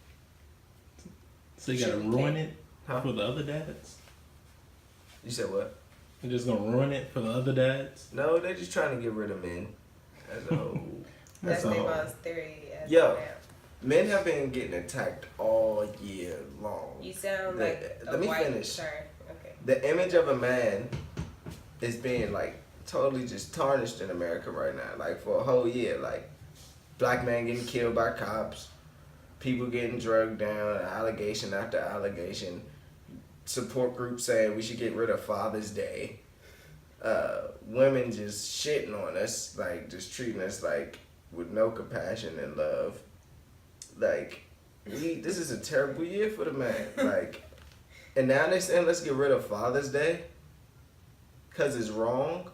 So you gotta ruin it for the other dads? You said what? You're just gonna ruin it for the other dads? No, they're just trying to get rid of men as a whole. That's a whole. Davon's theory. Yo, men have been getting attacked all year long. You sound like a let me white. finish. Sorry. Okay. The image of a man is being like totally just tarnished in America right now. Like for a whole year, like black men getting killed by cops, people getting drugged down, allegation after allegation. Support groups saying we should get rid of Father's Day. Women just shitting on us, like just treating us like with no compassion and love. Like this is a terrible year for the man. Like, and now they saying let's get rid of Father's Day because it's wrong.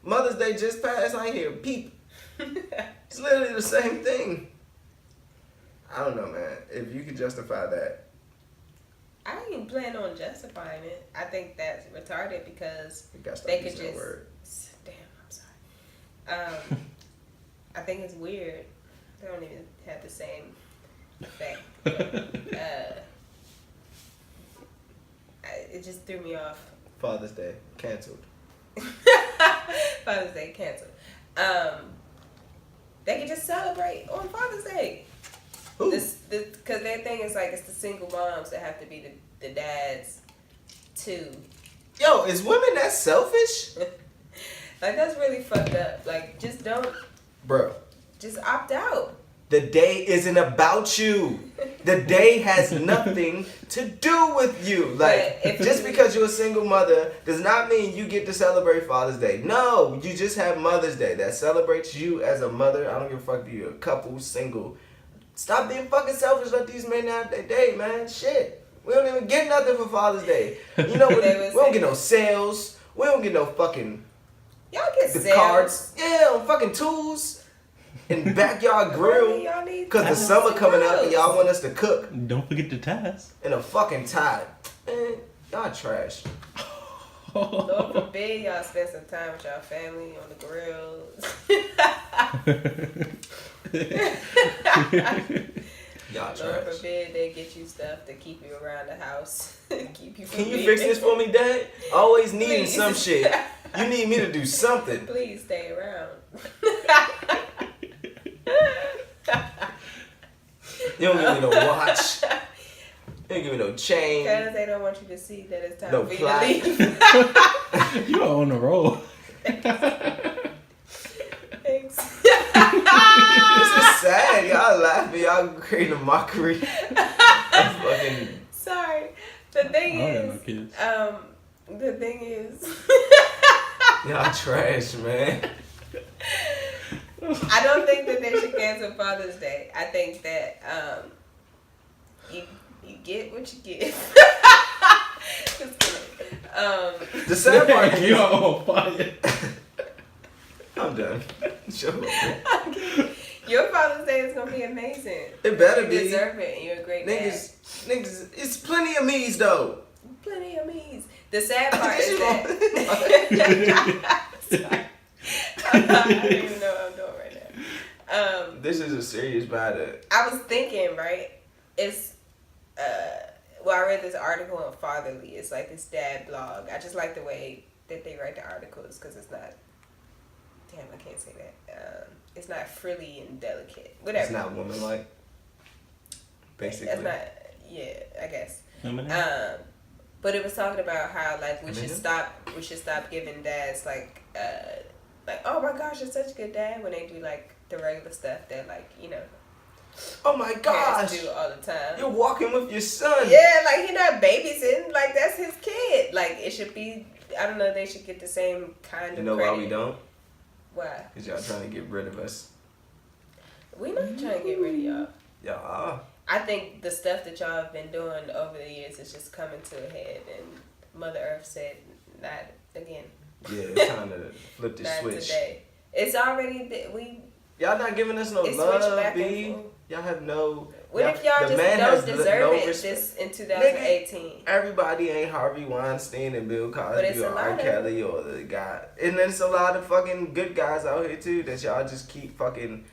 Mother's Day just passed. I ain't hear peep. It's literally the same thing. I don't know, man. If you could justify that. I ain't plan on justifying it. I think that's retarded because they could just. Word. Damn, I'm sorry. I think it's weird. They don't even have the same effect. It just threw me off. Father's Day canceled. Father's Day canceled. They could just celebrate on Father's Day. Because their thing is like it's the single moms that have to be the dads too. Yo, is women that selfish? Like that's really fucked up. Like just don't. Bro. Just opt out. The day isn't about you. The day has nothing to do with you. Like, just because you're a single mother does not mean you get to celebrate Father's Day. No, you just have Mother's Day that celebrates you as a mother. I don't give a fuck if you're a couple, single. Stop being fucking selfish. Let these men have their day, man. Shit. We don't even get nothing for Father's Day. You know, we don't get no sales. We don't get no fucking... Y'all get the sales. Cards. Yeah, on fucking tools. And backyard grill, because the summer coming up and y'all want us to cook. Don't forget the ties. And a fucking tie. Man, y'all trash. Lord forbid y'all spend some time with y'all family on the grill. Y'all trash. Lord forbid they get you stuff to keep you around the house. Keep you from Can you fix this for me, Dad? Always needing some shit. You need me to do something. Please stay around. You don't give me no watch. You don't give me no chain. Because they don't want you to see that it's time no for you plot. to leave. You are on the roll. Thanks. This is sad. Y'all laughing. Y'all creating a mockery. That's fucking... Sorry. The thing is... Y'all trash, man. I don't think that they should cancel Father's Day. I think that you get what you get. Just kidding. The sad part is you're on fire. I'm done. Shut up. Okay. Your Father's Day is gonna be amazing. It better be. You deserve it, and you're a great niggas, it's plenty of me's though. Plenty of me's. The sad part is that. Sorry. I don't even know what I'm doing right now. This is a serious matter. I was thinking, right? It's I read this article on Fatherly. It's like this dad blog. I just like the way that they write the articles because it's not. Damn, I can't say that. It's not frilly and delicate. Whatever. It's not woman-like. Basically. That's not. Yeah, I guess. But it was talking about how like we should stop giving dads like oh my gosh, you're such a good dad when they do like the regular stuff that like, you know, oh my gosh, do all the time. You're walking with your son. Yeah, like he's not babysitting, like that's his kid. Like it should be, I don't know, they should get the same kind of You know credit. why we don't? Why? Because y'all trying to get rid of us. We not trying to get rid of y'all. Y'all are. I think the stuff that y'all have been doing over the years is just coming to a head, and Mother Earth said, not again. Yeah, it's time to flip the Not switch. Today. It's already Y'all not giving us no love, B. Y'all have no. What if y'all just don't deserve it this in 2018? Nigga, everybody ain't Harvey Weinstein and Bill Cosby or R. Kelly or the guy. And there's a lot of fucking good guys out here too that y'all just keep fucking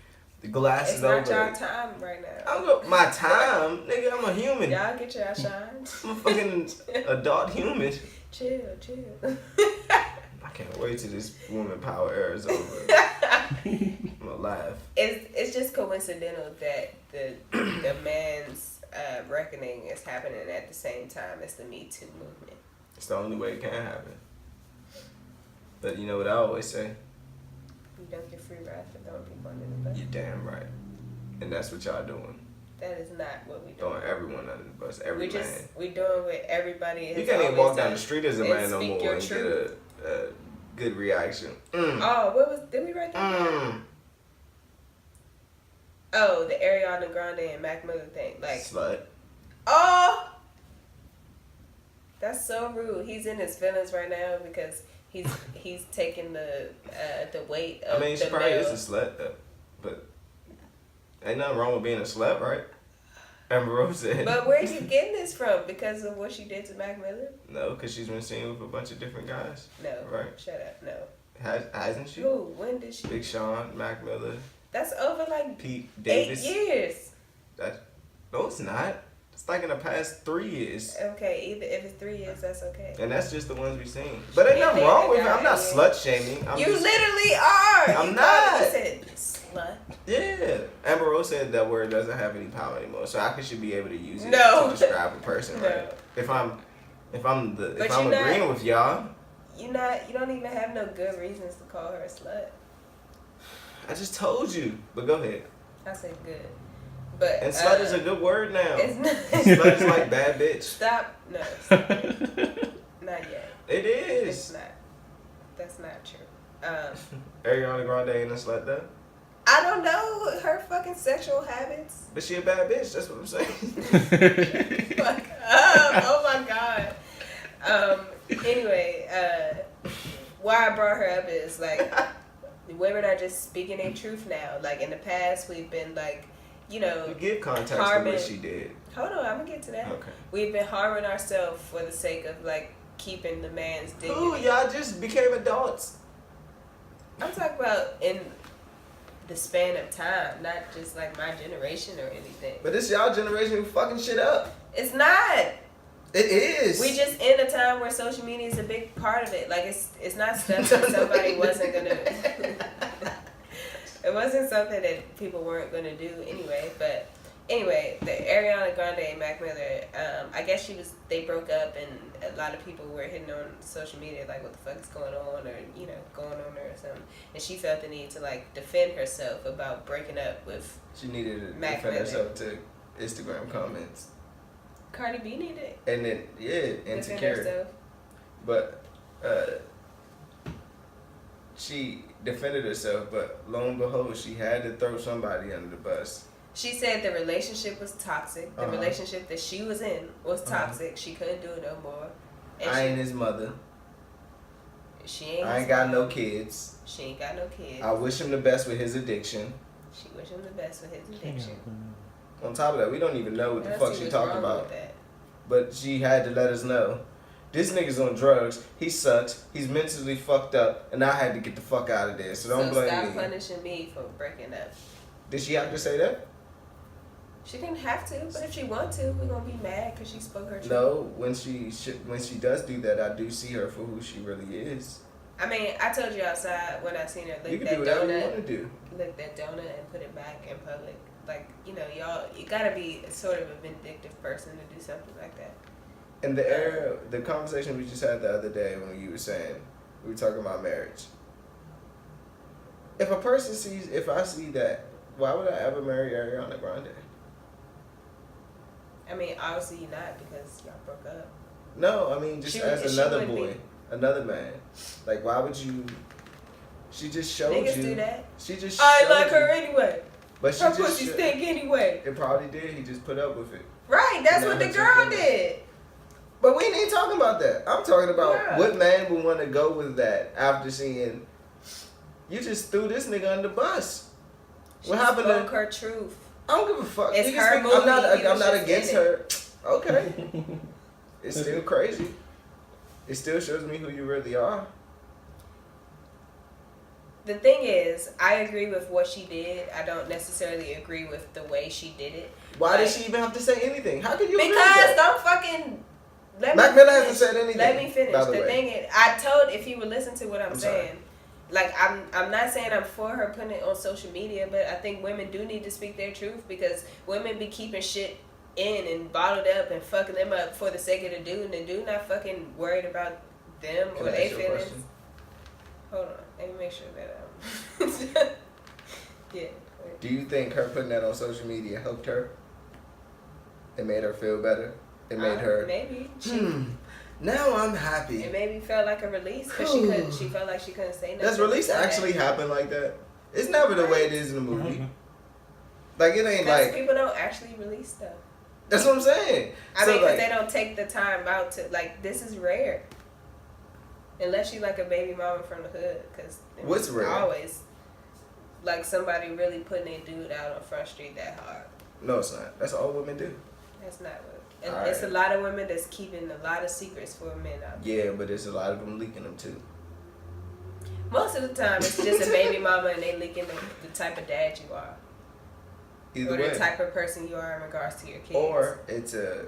glasses over. It's not y'all time right now. My time? Nigga, I'm a human. Y'all get your shine. I'm a fucking adult human. Chill. I can't wait till this woman power era is over. I'm gonna laugh. It's just coincidental that the man's reckoning is happening at the same time as the Me Too movement. It's the only way it can happen. But you know what I always say? You don't get free ride for throwing people under the bus. You're damn right. And that's what y'all doing. That is not what we do. Throwing everyone under the bus. Every man. We doing what everybody is. You can't even walk down the street as a man no more and get a good reaction. Oh, did we write that down? Oh, the Ariana Grande and Mac Miller thing. Like, slut. Oh! That's so rude. He's in his feelings right now because he's taking the weight of the she probably is a slut though. But ain't nothing wrong with being a slut, right? Amber Rose said. But where are you getting this from? Because of what she did to Mac Miller? No, because she's been seen with a bunch of different guys. No. Right? Shut up. No. Hasn't she? Who? When did she? Big Sean, Mac Miller. That's over like Pete Davis. 8 years. No, it's not. It's like in the past 3 years. Okay, either if it's 3 years, that's okay. And that's just the ones we've seen. But ain't nothing wrong with it. I'm not slut shaming. You literally are. I'm not. You said slut. Yeah, Amber Rose said that word doesn't have any power anymore, so I should be able to use it to describe a person, right? If I'm agreeing with y'all, you don't even have no good reasons to call her a slut. I just told you, but go ahead. I said good, but and slut is a good word now. It's not. Slut is like bad bitch. Stop. No, stop. Not yet. It is. It's not. That's not true. Ariana Grande ain't a slut though. I don't know her fucking sexual habits. But she a bad bitch, that's what I'm saying. Fuck up. Oh my god. Anyway, why I brought her up is like women are just speaking their truth now. Like in the past we've been like, you give context to what she did. Hold on, I'm gonna get to that. Okay. We've been harming ourselves for the sake of like keeping the man's dignity. Ooh, y'all just became adults. I'm talking about in the span of time, not just like my generation or anything. But it's y'all generation who fucking shit up. It's not. It is. We just in a time where social media is a big part of it. Like it's not stuff that somebody wasn't gonna. It wasn't something that people weren't gonna do anyway. But anyway, the Ariana Grande and Mac Miller. I guess they broke up, and a lot of people were hitting on social media like, what the fuck is going on, or going on her or something. And she felt the need to like defend herself about breaking up with. She needed to Mac defend Miller. herself to Instagram comments. Cardi B needed it. And then insecure. But she defended herself, but lo and behold, she had to throw somebody under the bus. She said the relationship was toxic. The relationship that she was in was toxic. She couldn't do it no more. And I ain't his mother. I ain't got no kids. She ain't got no kids. I wish him the best with his addiction. She wish him the best with his addiction. On top of that, we don't even know what the fuck she talking about. But she had to let us know. This nigga's on drugs. He sucks. He's mentally fucked up. And I had to get the fuck out of there. So don't blame me. Stop punishing me for breaking up. Did she have to say that? She didn't have to, but if she want to, we're gonna be mad because she spoke her truth. No, when she does do that, I do see her for who she really is. I mean, I told you outside when I seen her lick you that can do whatever donut. You want to do. Lick that donut and put it back in public. Like, y'all, you gotta be sort of a vindictive person to do something like that. And the conversation we just had the other day when you were saying, we were talking about marriage. If I see that, why would I ever marry Ariana Grande? I mean, obviously you're not because y'all broke up. No, I mean, just as another boy, another man. Like, why would you? She just showed Niggas you. do that. She just I like her anyway. But her pussy stink anyway. It probably did. He just put up with it. Right, that's what the girl did. But we ain't talking about that. I'm talking about what man would want to go with that after seeing you just threw this nigga under the bus. What happened? Spoke her truth. I don't give a fuck. It's her movie. I'm not against her. Okay. It's still crazy. It still shows me who you really are. The thing is, I agree with what she did. I don't necessarily agree with the way she did it. Why did she even have to say anything? How could you agree with that? that? Don't fucking... Mac Miller hasn't said anything. Let me finish. The thing is, I told, if you would listen to what I'm saying... Sorry. Like, I'm not saying I'm for her putting it on social media, but I think women do need to speak their truth because women be keeping shit in and bottled up and fucking them up for the sake of the dude, and the dude not fucking worried about them or their feelings. Hold on, let me make sure that yeah. Do you think her putting that on social media helped her? It made her feel better? It made her... Maybe. Now I'm happy. It maybe felt like a release because she felt like she couldn't say nothing. Does release actually happen like that? It's never the way it is in the movie. Like, it ain't like... people don't actually release stuff. That's what I'm saying. I mean, because they don't take the time out to... Like, this is rare. Unless you like a baby mama from the hood. Cause what's rare? Always. Like, somebody really putting their dude out on Front Street that hard. No, it's not. That's all women do. That's not what... And it's a lot of women that's keeping a lot of secrets for men out there. Yeah, but there's a lot of them leaking them too. Most of the time, it's just a baby mama and they leaking the type of dad you are. Either way. Or the type of person you are in regards to your kids. Or it's a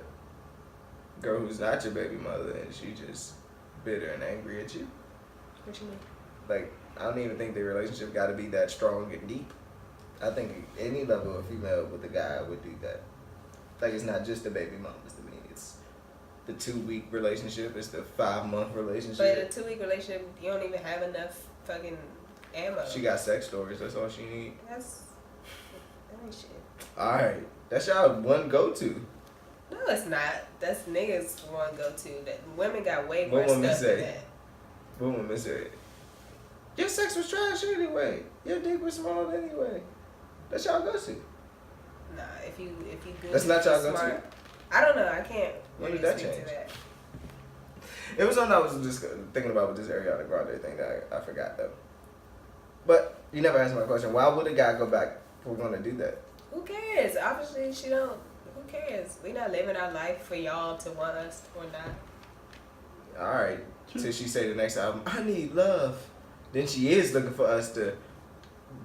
girl who's not your baby mother and she just bitter and angry at you. What you mean? Like, I don't even think their relationship got to be that strong and deep. I think any level of female with a guy would do that. Like, it's not just the baby mamas to me. It's the 2-week relationship. It's the 5-month relationship. But a 2-week relationship, you don't even have enough fucking ammo. She got sex stories. That's all she need. That ain't shit. All right, that's y'all one go-to. No, it's not. That's niggas one go-to. That women got way more What women stuff say? than that. What women say? Your sex was trash anyway. Your dick was small anyway. That's y'all go-to. Nah, if you good. That's not y'all smart. go-to? I don't know. I can't. When really did that speak change? to that. It was something I was just thinking about with this Ariana Grande thing that I forgot though. But you never answered my question. Why would a guy go back if we're gonna do that? Who cares? Obviously, she don't. Who cares? We not living our life for y'all to want us or not. All right. Till she say the next album, I need love. Then she is looking for us to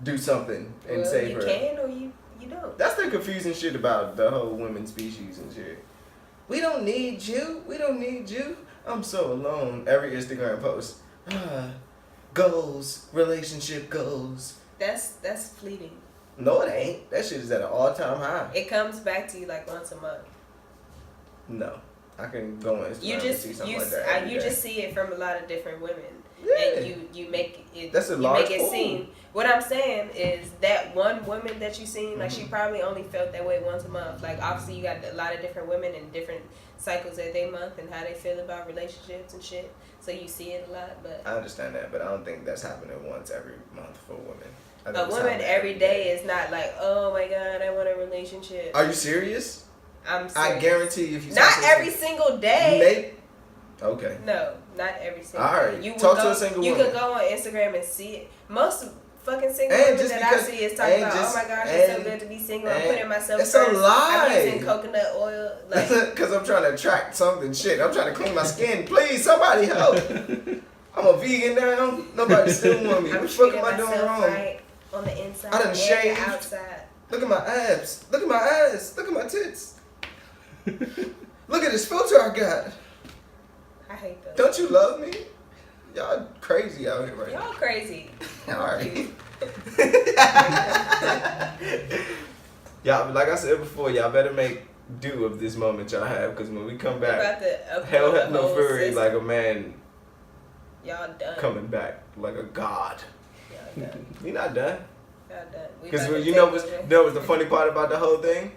do something and save her. You can or you don't. That's the confusing shit about the whole women species and shit. We don't need you. We don't need you. I'm so alone. Every Instagram post. Goals. Relationship goals. That's fleeting. No, it ain't. That shit is at an all-time high. It comes back to you like once a month. No. I can go on Instagram and see something like that. You just see it from a lot of different women. Yeah. And you make it. That's a you large make it pool. seem. What I'm saying is that one woman that you seen, like she probably only felt that way once a month. Like obviously you got a lot of different women and different cycles of their month and how they feel about relationships and shit. So you see it a lot, but I understand that, but I don't think that's happening once every month for women. I think a it's woman happening every day is not like, oh my god, I want a relationship. Are you serious? I'm serious. I guarantee if you not talk to every single day. Okay. No, not every single All right. day. You Talk will to a single You woman. could go on Instagram and see it. Most fucking single And women just that because- I see is talking about, just- oh my gosh, it's so good to be single. I'm putting myself it's first. a lie. I'm using coconut oil. Like, Because I'm trying to attract something. Shit, I'm trying to clean my skin. Please, somebody help. I'm a vegan now. Nobody still want me. I'm What the fuck treating am I doing myself wrong? right on the inside I done and shaved. the outside. Look at my abs. Look at my ass. Look at my tits. Look at this filter I got. I hate those. Don't you love me? Y'all crazy out here right now. Y'all crazy. Alright. Y'all, like I said before, y'all better make do of this moment y'all have, because when we come We're back, about to upload hell the have no whole fury system. like a man Y'all done. coming back like a god. Y'all done. We not done. Y'all done. We Because about to you know take what's over. the funny part about the whole thing?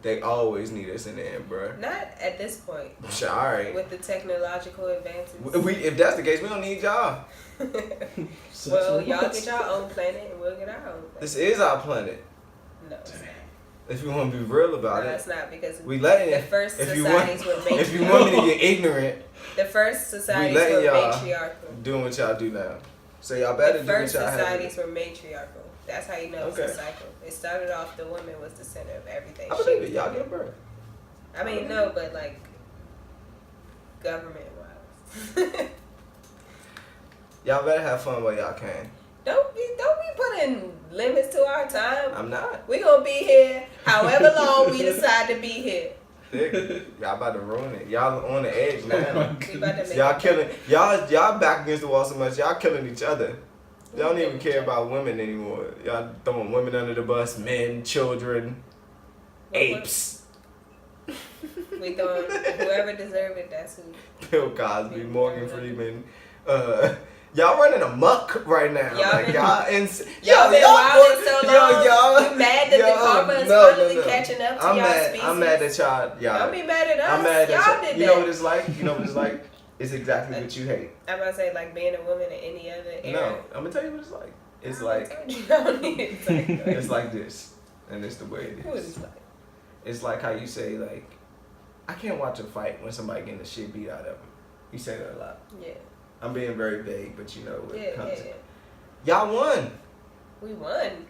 They always need us in the end, bro. Not at this point. Alright. With the technological advances. If that's the case, we don't need y'all. Well, y'all get your own planet and we'll get our own planet. This is our planet. No, it's not. If you want to be real about No, it. it's not, because We letting the first if you societies want, were matriarchal. if you want me to get ignorant, The first societies letting were y'all matriarchal. doing what y'all do now. So y'all better The do what first y'all have. societies were matriarchal. That's how you know it's a Okay. cycle. It started off the woman was the center of everything. I She believe was it. Y'all the- give birth. I mean, no, but like government wise. Y'all better have fun while y'all can. Don't be putting limits to our time. I'm not. We gonna be here however long we decide to be here. Nigga, y'all about to ruin it. Y'all on the edge now. We about to make Y'all it killing. happen. Y'all back against the wall so much. Y'all killing each other. Y'all don't even killing care each other. about women anymore. Y'all throwing women under the bus, men, children, apes. We throwing whoever deserve it. That's who. Bill Cosby, Morgan Freeman. Y'all running amok right now. Y'all Like, been- y'all Y'all been wilding so long. Y'all, You mad that the karma is no, finally no. catching up to I'm y'all mad. species? I'm mad at y'all. Don't be mad at us. I'm mad at y'all y'all. did You that. know what it's like? You know what it's like? It's exactly what you hate. I'm about to say like being a woman in any other era. No, I'm gonna tell you what it's like. It's like I don't need to tell you. it's like this, and it's the way it What is. is like? It's like how you say like, I can't watch a fight when somebody getting the shit beat out of them. You say that a lot. Yeah. I'm being very vague, but you know what Yeah, comes. yeah. Y'all won. We won.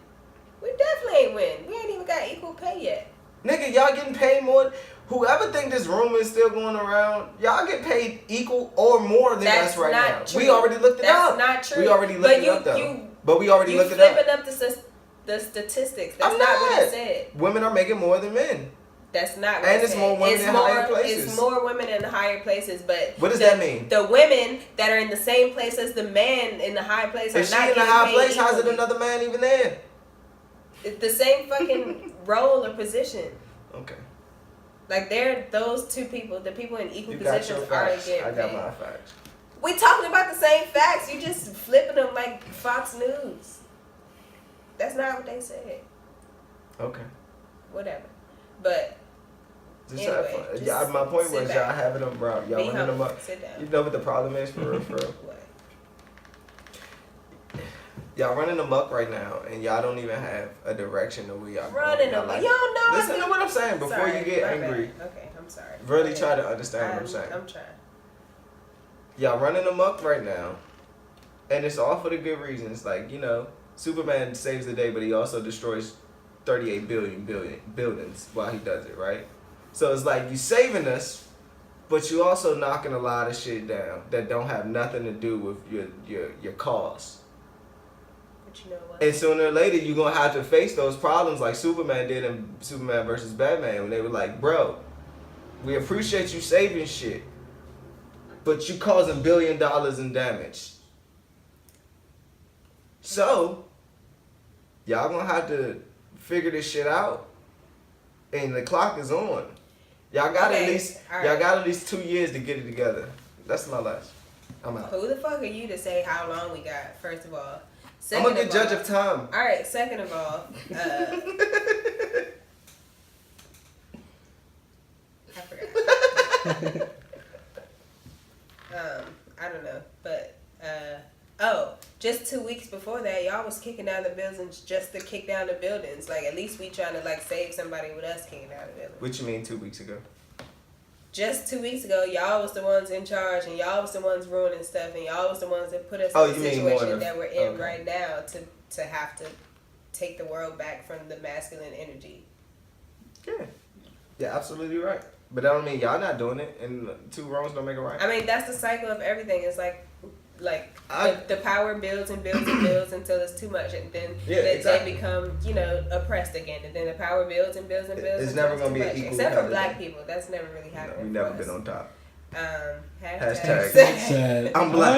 We definitely ain't win. We ain't even got equal pay yet. Nigga, y'all getting paid more. Whoever think this rumor is still going around, y'all get paid equal or more than That's us right not now. true. We already looked it That's up. not true. We already looked But it up though. You But we already you looked it up. flipping up the statistics. That's I'm not what not. it said. Women are making more than men. That's not what And it it's said. more women in higher places. It's more women in the higher places, but What does that mean? The women that are in the same place as the men in the high place are If she not in a getting high paid place, how's it equally. another man even there? It's the same fucking role or position. Okay. Like they're those two people. The people in equal positions are getting I got my facts. We talking about the same facts. You just flipping them like Fox News. That's not what they said. Okay. Whatever. But just anyway, have fun. My point was y'all having them, bro. Y'all running them up. Sit down. You know what the problem is for real? What? Y'all running them up right now, and y'all don't even have a direction of where y'all running them. Like, you don't know. Listen to what I'm saying before you get angry. Bad. Okay, I'm sorry. Really try to understand what I'm saying. I'm trying. Y'all running them up right now, and it's all for the good reasons. Like, Superman saves the day, but he also destroys 38 billion buildings while he does it, right? So it's like you saving us, but you also knocking a lot of shit down that don't have nothing to do with your cause. But you know what? And sooner or later, you're going to have to face those problems like Superman did in Superman versus Batman, when they were like, bro, we appreciate you saving shit, but you causing $1 billion in damage. So, y'all going to have to figure this shit out, and the clock is on. Y'all got at least 2 years to get it together. That's my last. I'm out. Who the fuck are you to say how long we got, first of all? I'm a good judge of time. All right, second of all, I forgot. I don't know, but just 2 weeks before that, y'all was kicking down the buildings just to kick down the buildings. Like, at least we trying to like save somebody with us kicking down the buildings. What you mean 2 weeks ago? Just 2 weeks ago, y'all was the ones in charge, and y'all was the ones ruining stuff, and y'all was the ones that put us in the situation that we're in right now to have to take the world back from the masculine energy. Yeah. Yeah, absolutely right. But that don't mean y'all not doing it, and 2 wrongs don't make a right. I mean, that's the cycle of everything. It's like the power builds and builds and builds until it's too much, and then they become, oppressed again, and then the power builds and builds and builds. It's never gonna be equal. Except for black people, that's never really happened. No, we never been on top. Hashtag sad. I'm black.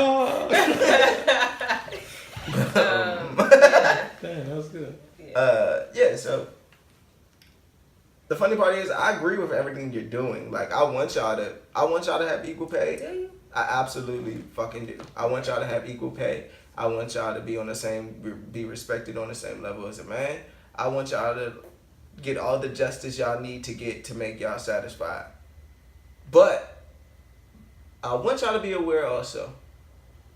Damn, that was good. So the funny part is, I agree with everything you're doing. Like, I want y'all to have equal pay. Do you? I absolutely fucking do. I want y'all to have equal pay. I want y'all to be respected on the same level as a man. I want y'all to get all the justice y'all need to get to make y'all satisfied. But I want y'all to be aware also.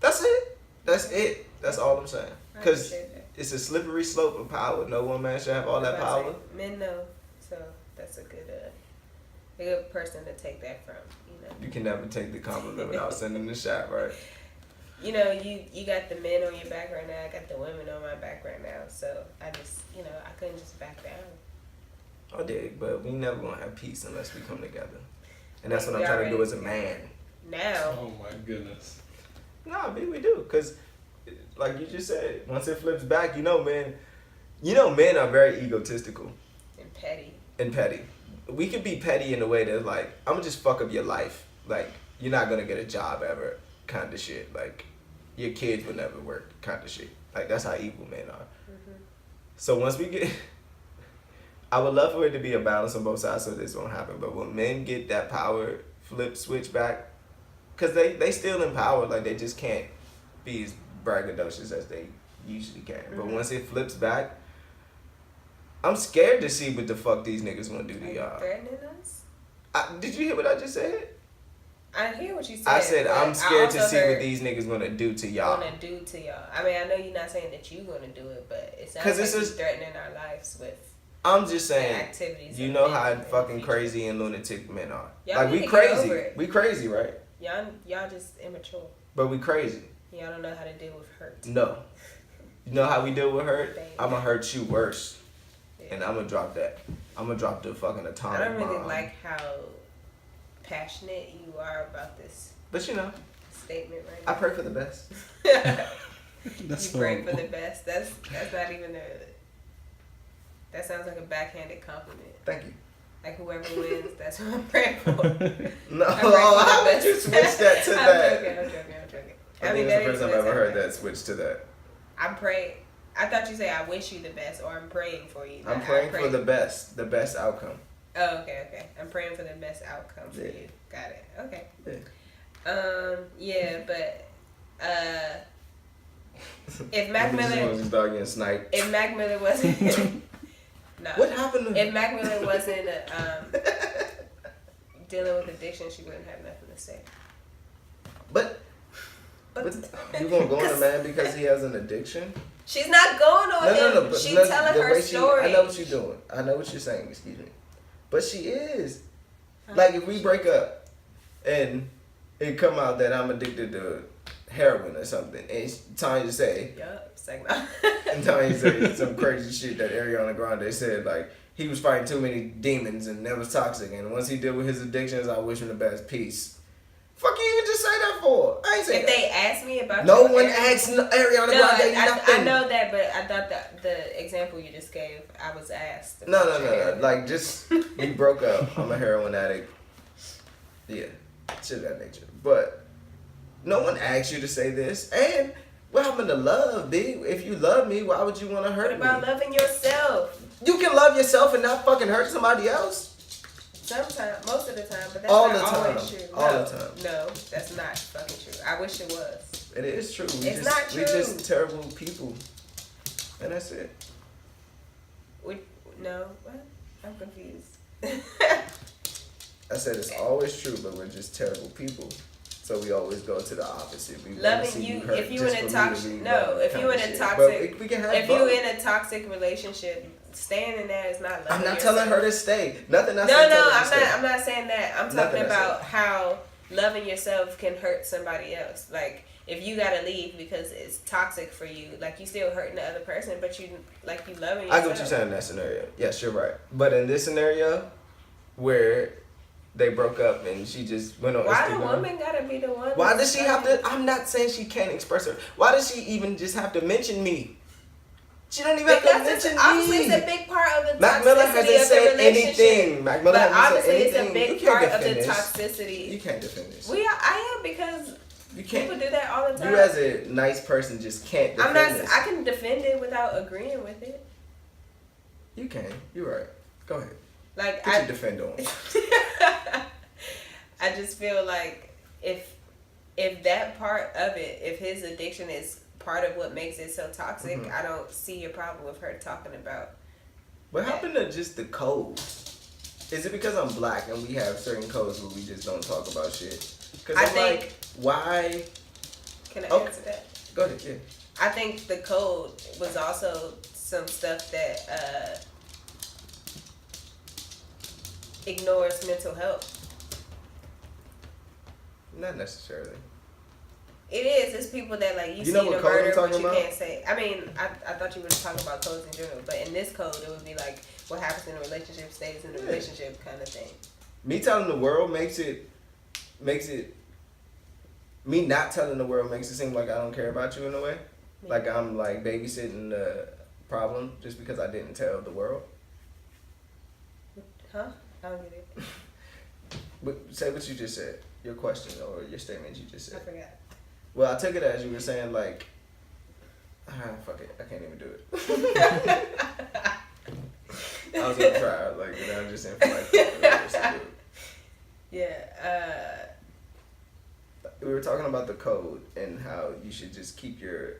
That's it. That's all I'm saying. Because it's a slippery slope of power. No one man should have all that power. Men know. So that's a good person to take that from. You can never take the compliment without sending the shot, right? You got the men on your back right now. I got the women on my back right now. So I just, I couldn't just back down. I dig, but we never gonna have peace unless we come together. And that's what I'm trying to do as a man. Now. Oh my goodness. Nah, maybe we do. Because, like you just said, once it flips back, men are very egotistical. And petty. We could be petty in a way that's like, I'm gonna just fuck up your life. Like, you're not gonna get a job ever, kind of shit. Like, your kids will never work, kind of shit. Like, that's how evil men are. Mm-hmm. So once we get, I would love for it to be a balance on both sides so this won't happen. But when men get that power switch back, because they still in power, like, they just can't be as braggadocious as they usually can. Mm-hmm. But once it flips back, I'm scared to see what the fuck these niggas gonna do to y'all. Threatening us? Did you hear what I just said? I hear what you said. I said I'm scared to see what these niggas gonna do to y'all. I mean, I know you're not saying that you're gonna do it, but it sounds like you're threatening our lives with. I'm just saying. Activities. You know how fucking crazy and lunatic men are. Y'all like, we crazy. We crazy, right? Y'all just immature. But we crazy. Y'all don't know how to deal with hurt. No. You know how we deal with hurt? I'm gonna hurt you worse. And I'm gonna drop that. I'm gonna drop the fucking atomic bomb. I don't really like how passionate you are about this. But statement right now. I pray for the best. You pray for the best. That's not even that sounds like a backhanded compliment. Thank you. Like, whoever wins, that's what I'm praying for. No, how would you switch that to that? I'm joking. I mean, that's the first time I've ever heard that switch to that. I I thought you said I wish you the best, or I'm praying for you. I'm praying for the best outcome. Oh, okay. I'm praying for the best outcome for you. Got it. Okay. Yeah. But if Mac Miller wasn't no. What happened to if Mac Miller wasn't dealing with addiction, she wouldn't have nothing to say. But you gonna go on a man because he has an addiction? She's not going on him. No. She's telling her story. I know what you're doing. I know what you're saying. Excuse me. But she is. Like, if we break up and it come out that I'm addicted to heroin or something, and Tanya say, and Tanya say some crazy shit that Ariana Grande said, like, he was fighting too many demons and that was toxic, and once he dealt with his addictions, I wish him the best. Peace. Fuck you even just say that for? I ain't say if that. If they ask me about no one asked Ariana Grande nothing. I know that, but I thought that the example you just gave, I was asked. No. Like, just, we broke up. I'm a heroin addict. Yeah, shit of that nature. But no one asked you to say this. And what happened to love, B? If you love me, why would you want to hurt me? What about loving yourself? You can love yourself and not fucking hurt somebody else. Sometimes, most of the time, but that's all not the time. Always true. All the time. No, that's not fucking true. I wish it was. It is true. It's not true. We just terrible people. And that's it. No, what? I'm confused. I said it's always true, but we're just terrible people. So we always go to the opposite. We loving you, if you in a toxic, we can have if both. you in a toxic relationship, staying in that is not loving I'm not yourself. telling her to stay. Nothing. I'm not saying that. I'm talking about how loving yourself can hurt somebody else. Like, if you gotta leave because it's toxic for you, like, you still hurting the other person, but you loving yourself. I get what you're saying in that scenario. Yes, you're right. But in this scenario, where they broke up and she just went on Instagram. Why the woman gotta be the one? Why does she have to? I'm not saying she can't express her. Why does she even just have to mention me? She don't even have to mention me. Obviously, it's a big part of the toxicity Mac Miller hasn't said anything. Mac Miller hasn't said anything. It's a big part of the toxicity. You can't defend this. I am, because you can't. People do that all the time. You as a nice person just can't defend this. I can defend it without agreeing with it. You can. You're right. Go ahead. Like, Put your defend on. I just feel like if that part of it, if his addiction is part of what makes it so toxic, I don't see a problem with her talking about. What happened to just the codes? Is it because I'm black and we have certain codes where we just don't talk about shit? Because I'm like, why? Can I answer that? Go ahead, yeah. I think the code was also some stuff that ignores mental health. Not necessarily. It is. It's people that, like, you see know the what code murder, I'm talking but you about? can't say. I mean, I thought you were talking about codes in general, but in this code, it would be like, what happens in a relationship stays in a relationship kind of thing. Me telling the world makes it. Me not telling the world makes it seem like I don't care about you in a way. Yeah. Like I'm like babysitting the problem just because I didn't tell the world. Huh? I don't get it. But say what you just said. Your question or your statement you just said. I forgot. Well, I took it as you were saying, like, fuck it, I can't even do it. I was gonna try, like, you know, I'm just saying for like, yeah. We were talking about the code and how you should just keep your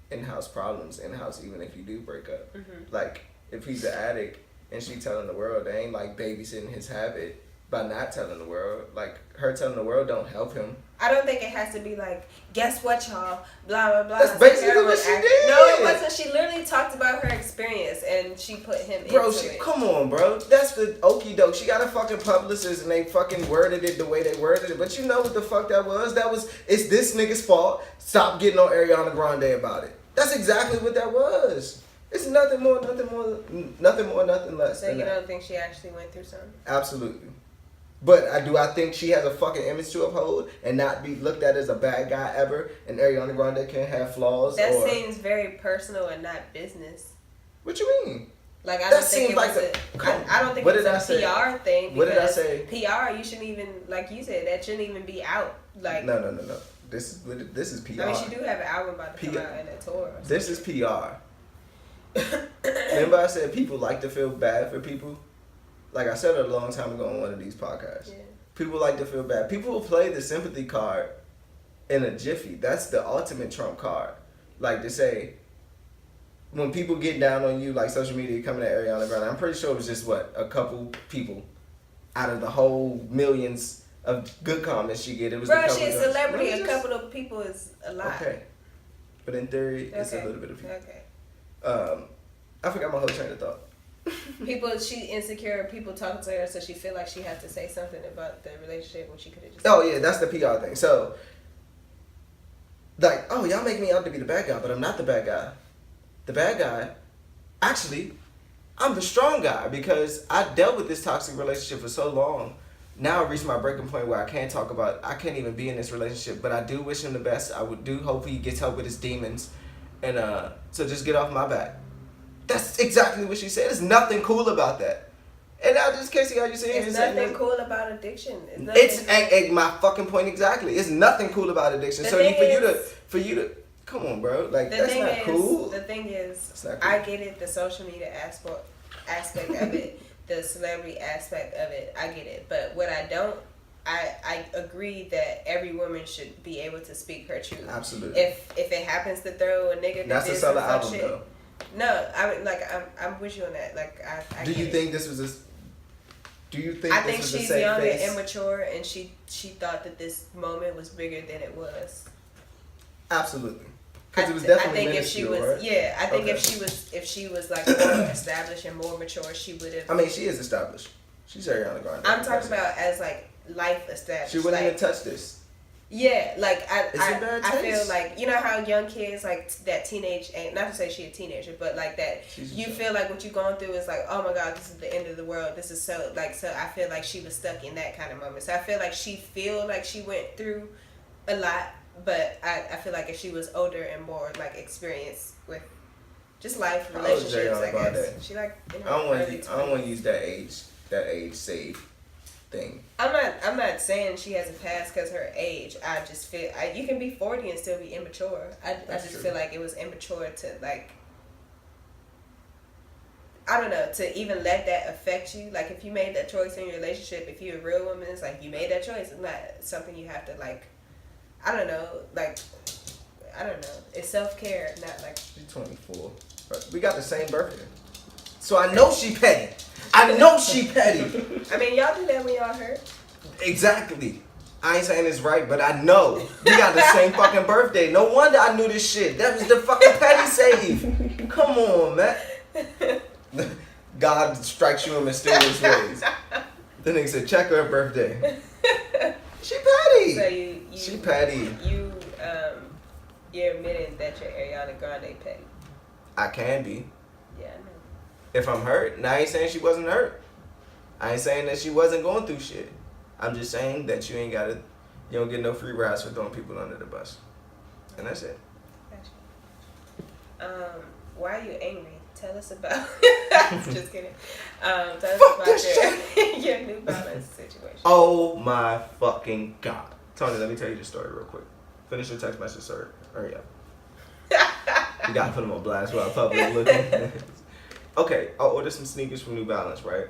in-house problems in-house even if you do break up. Like, if he's an addict and she telling the world, they ain't like babysitting his habit by not telling the world. Like, her telling the world don't help him. I don't think it has to be like, guess what, y'all, blah, blah, blah. That's basically what she did. No, it wasn't. She literally talked about her experience, and she put him into it. Come on, bro. That's the okie doke. She got a fucking publicist, and they fucking worded it the way they worded it. But you know what the fuck that was? It's this nigga's fault. Stop getting on Ariana Grande about it. That's exactly what that was. It's nothing more, nothing less. So you don't think she actually went through something? Absolutely. But I think she has a fucking image to uphold and not be looked at as a bad guy ever, and Ariana Grande can have flaws. That seems very personal and not business. What you mean? Like, I don't think it was I don't think it's a PR thing. What did I say? PR, you shouldn't even, like you said, that shouldn't even be out. Like, no. This is PR. I mean, she do have an album about to come out and a tour. This is PR. Remember I said people like to feel bad for people? Like I said it a long time ago on one of these podcasts. Yeah. People like to feel bad. People will play the sympathy card in a jiffy. That's the ultimate trump card. Like to say, when people get down on you, like social media coming at Ariana Grande, I'm pretty sure it was just a couple people out of the whole millions of good comments she get. It was. Bro, she's a celebrity. A couple of people is a lot. Okay, but in theory, it's a little bit of people. Okay. I forgot my whole train of thought. People, she insecure. People talking to her, so she feel like she has to say something about the relationship when she could have just. Oh yeah, that's the PR thing. So, like, oh y'all make me out to be the bad guy, but I'm not the bad guy. The bad guy, actually, I'm the strong guy because I dealt with this toxic relationship for so long. Now I reached my breaking point where I can't even be in this relationship, but I do wish him the best. I do hope he gets help with his demons, and so just get off my back. That's exactly what she said. There's nothing cool about that. And I just can't see how you say it. It's nothing cool about addiction. It's my fucking point exactly. It's nothing cool about addiction. So for you to come on, bro. Like that's not cool. The thing is, cool. I get it. The social media aspect of it, the celebrity aspect of it, I get it. But what I don't, I agree that every woman should be able to speak her truth. Absolutely. If it happens to throw a nigga, that's a solo album shit, though. No, I'm with you on that. Like I Do you think this was a? Do you think? I think she's young and immature, and she thought that this moment was bigger than it was. Absolutely. Because it was definitely I think if she was, right? Yeah, I think if she was like more established and more mature, she would have. I mean, she is established. She's Ariana Grande. I'm talking about as like life established. She wouldn't even touch this. Yeah, like I feel like, you know how young kids like that teenage, not to say she a teenager, but like that you feel like what you're going through is like, oh my god, this is the end of the world. This is so I feel like she was stuck in that kind of moment. So I feel like she went through a lot, but I feel like if she was older and more like experienced with just life, relationships, I guess. She like I don't want to use that age save thing. I'm not saying she has a past because her age. I just feel you can be 40 and still be immature. I just feel like it was immature to like, I don't know, to even let that affect you. Like if you made that choice in your relationship, if you're a real woman, it's like you made that choice. It's not something you have to like, I don't know. It's self-care, not like. She's 24. But we got the same birthday. So I know she petty. I know she petty. I mean, y'all do that when y'all hurt. Exactly. I ain't saying it's right, but I know. We got the same fucking birthday. No wonder I knew this shit. That was the fucking petty save. Come on, man. God strikes you in mysterious ways. The nigga said, check her birthday. She petty. So she petty. You're admitting that you're Ariana Grande petty. I can be. Yeah, I know. If I'm hurt, now I ain't saying she wasn't hurt. I ain't saying that she wasn't going through shit. I'm just saying that you don't get no free rides for throwing people under the bus. And that's it. Gotcha. Why are you angry? Tell us about just kidding. Tell us Fuck about your New Balance situation. Oh my fucking god. Tony, let me tell you the story real quick. Finish your text message, sir. Hurry up. You gotta put them on blast while public looking. Okay, I'll order some sneakers from New Balance, right?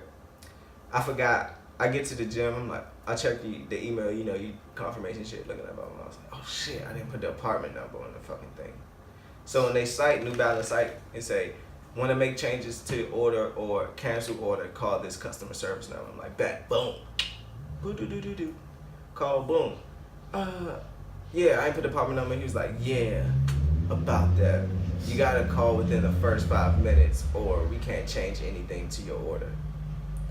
I forgot. I get to the gym. I'm like, I check the email, you confirmation shit, looking at my mom. I was like, oh shit, I didn't put the apartment number on the fucking thing. So when they site, New Balance site, it say, want to make changes to order or cancel order, call this customer service number. I'm like, bet, boom. Boo-doo-doo-doo-doo. Call, boom. Yeah, I ain't put the apartment number. He was like, yeah, about that. You gotta call within the first 5 minutes or we can't change anything to your order.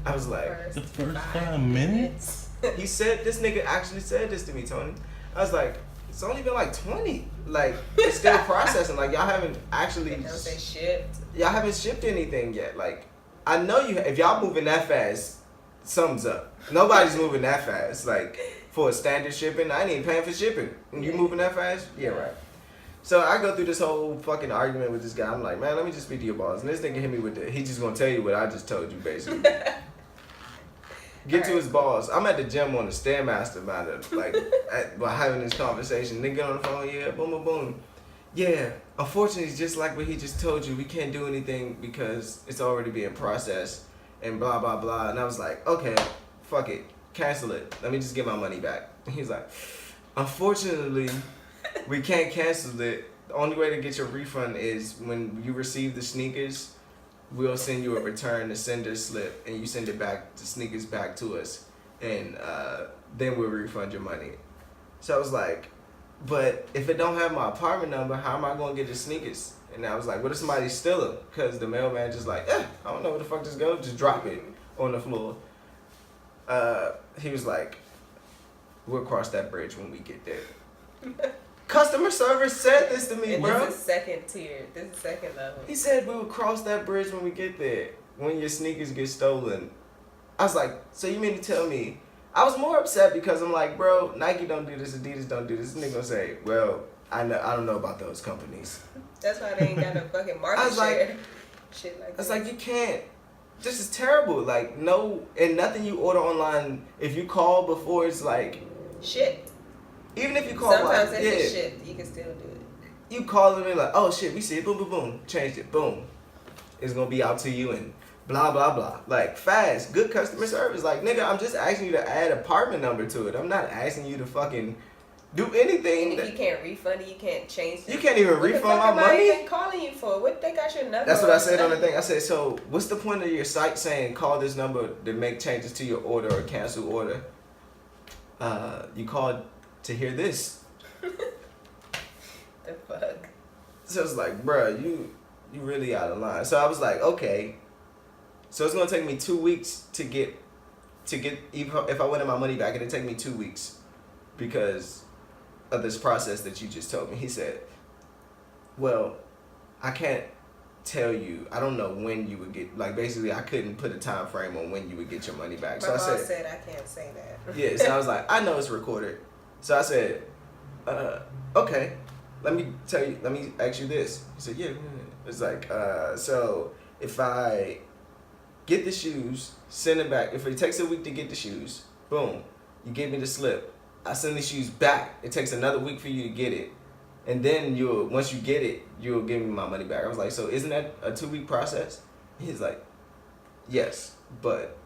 I was like, the first 5 minutes? He said, this nigga actually said this to me, Tony. I was like, it's only been like 20. Like, it's still processing. Like, y'all haven't actually. Y'all haven't shipped anything yet. Like, I know if y'all moving that fast, something's up. Nobody's moving that fast. Like, for a standard shipping, I ain't even paying for shipping. And you moving that fast? Yeah, right. So I go through this whole fucking argument with this guy. I'm like, man, let me just speak to your boss. And this nigga hit me with he just gonna tell you what I just told you, basically. Get to his boss. I'm at the gym on the Stairmaster matter, like, while having this conversation. Nigga on the phone, yeah, boom, boom, boom. yeah, unfortunately, just like what he just told you, we can't do anything because it's already being processed and blah, blah, blah. And I was like, okay, fuck it. Cancel it. Let me just get my money back. And he's like, unfortunately, we can't cancel it. The only way to get your refund is when you receive the sneakers, we'll send you a return to sender slip and you send it back, the sneakers back to us. And then we'll refund your money. So I was like, but if it don't have my apartment number, how am I going to get the sneakers? And I was like, what if somebody steal them? Because the mailman just like, I don't know where the fuck this goes. Just drop it on the floor. He was like, we'll cross that bridge when we get there. Customer service said this to me, and bro. This is second tier. This is second level. He said we will cross that bridge when we get there. When your sneakers get stolen. I was like, so you mean to tell me? I was more upset because I'm like, bro, Nike don't do this, Adidas don't do this. This nigga gonna say, well, I don't know about those companies. That's why they ain't got no fucking market share. Shit like that. I was like, you can't. This is terrible. Like, no, and nothing you order online, if you call before, it's like shit. Even if you call sometimes it's shit, you can still do it. You call them and like, oh shit, we see it, boom, boom, boom, changed it, boom. It's gonna be out to you and blah, blah, blah. Like, fast, good customer service. Like, nigga, I'm just asking you to add apartment number to it. I'm not asking you to fucking do anything. And if you can't refund it, you can't change it. You can't even refund my money? What am I even calling you for? What they got your number? That's what I said on the thing. I said, so what's the point of your site saying call this number to make changes to your order or cancel order? You called to hear this. The fuck? So it's like, bruh, you really out of line. So I was like, okay. So it's gonna take me 2 weeks to get even if I wanted my money back, it'd take me 2 weeks because of this process that you just told me. He said, well, I can't tell you. I don't know when you would get, like, basically I couldn't put a time frame on when you would get your money back. My boss said I can't say that. Yeah, so I was like, I know it's recorded. So I said, okay, let me ask you this. He said, yeah. It's like, so if I get the shoes, send it back. If it takes a week to get the shoes, boom, you give me the slip. I send the shoes back. It takes another week for you to get it. And then once you get it, you'll give me my money back. I was like, so isn't that a 2-week process? He's like, yes, but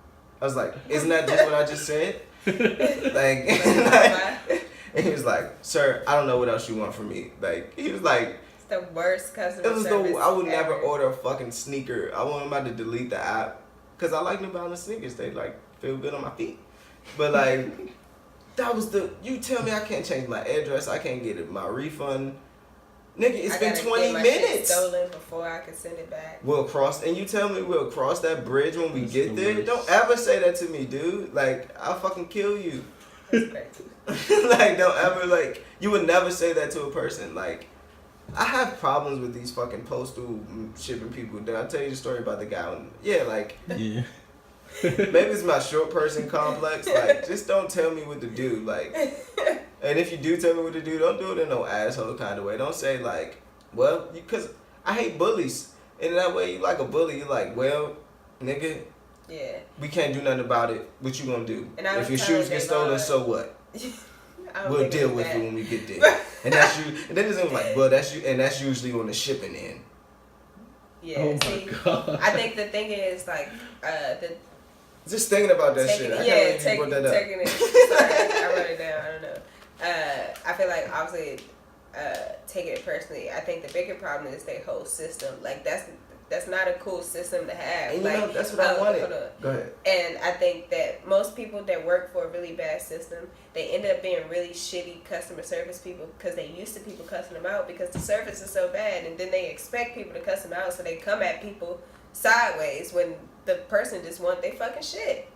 I was like, isn't that just what I just said? And he was like, sir, I don't know what else you want from me. Like, he was like, it's the worst customer service I would never ever. order a fucking sneaker. I want him to delete the app because I like New Balance sneakers. They like feel good on my feet. But like, that was you tell me I can't change my address. I can't get my refund. Nigga, it's been 20 minutes. Shit stolen before I can send it back. And you tell me we'll cross that bridge when we get there? Worst. Don't ever say that to me, dude. Like, I'll fucking kill you. That's crazy. Like, don't ever, like, you would never say that to a person. Like, I have problems with these fucking postal shipping people. Did I tell you the story about the guy? Yeah. Yeah. Maybe it's my short person complex. Like, just don't tell me what to do. Like, and if you do tell me what to do, don't do it in no asshole kind of way. Don't say like, well, because I hate bullies. And in that way, you like a bully. You're like, well, nigga. Yeah. We can't do nothing about it. What you gonna do? And if your shoes get stolen, so what? We'll deal with it when we get there. And that's you. And then it's like, well, that's you, and that's usually on the shipping end. Yeah. Oh see, my God. I think the thing is like just thinking about that shit. I can't believe you brought that up. Taking it. Sorry, I wrote it down. I don't know. I feel like obviously taking it personally. I think the bigger problem is their whole system. Like that's not a cool system to have. And like, you know, that's what I wanted. Hold on. Go ahead. And I think that most people that work for a really bad system, they end up being really shitty customer service people because they used to people cussing them out because the service is so bad, and then they expect people to cuss them out, so they come at people sideways when the person just want their fucking shit.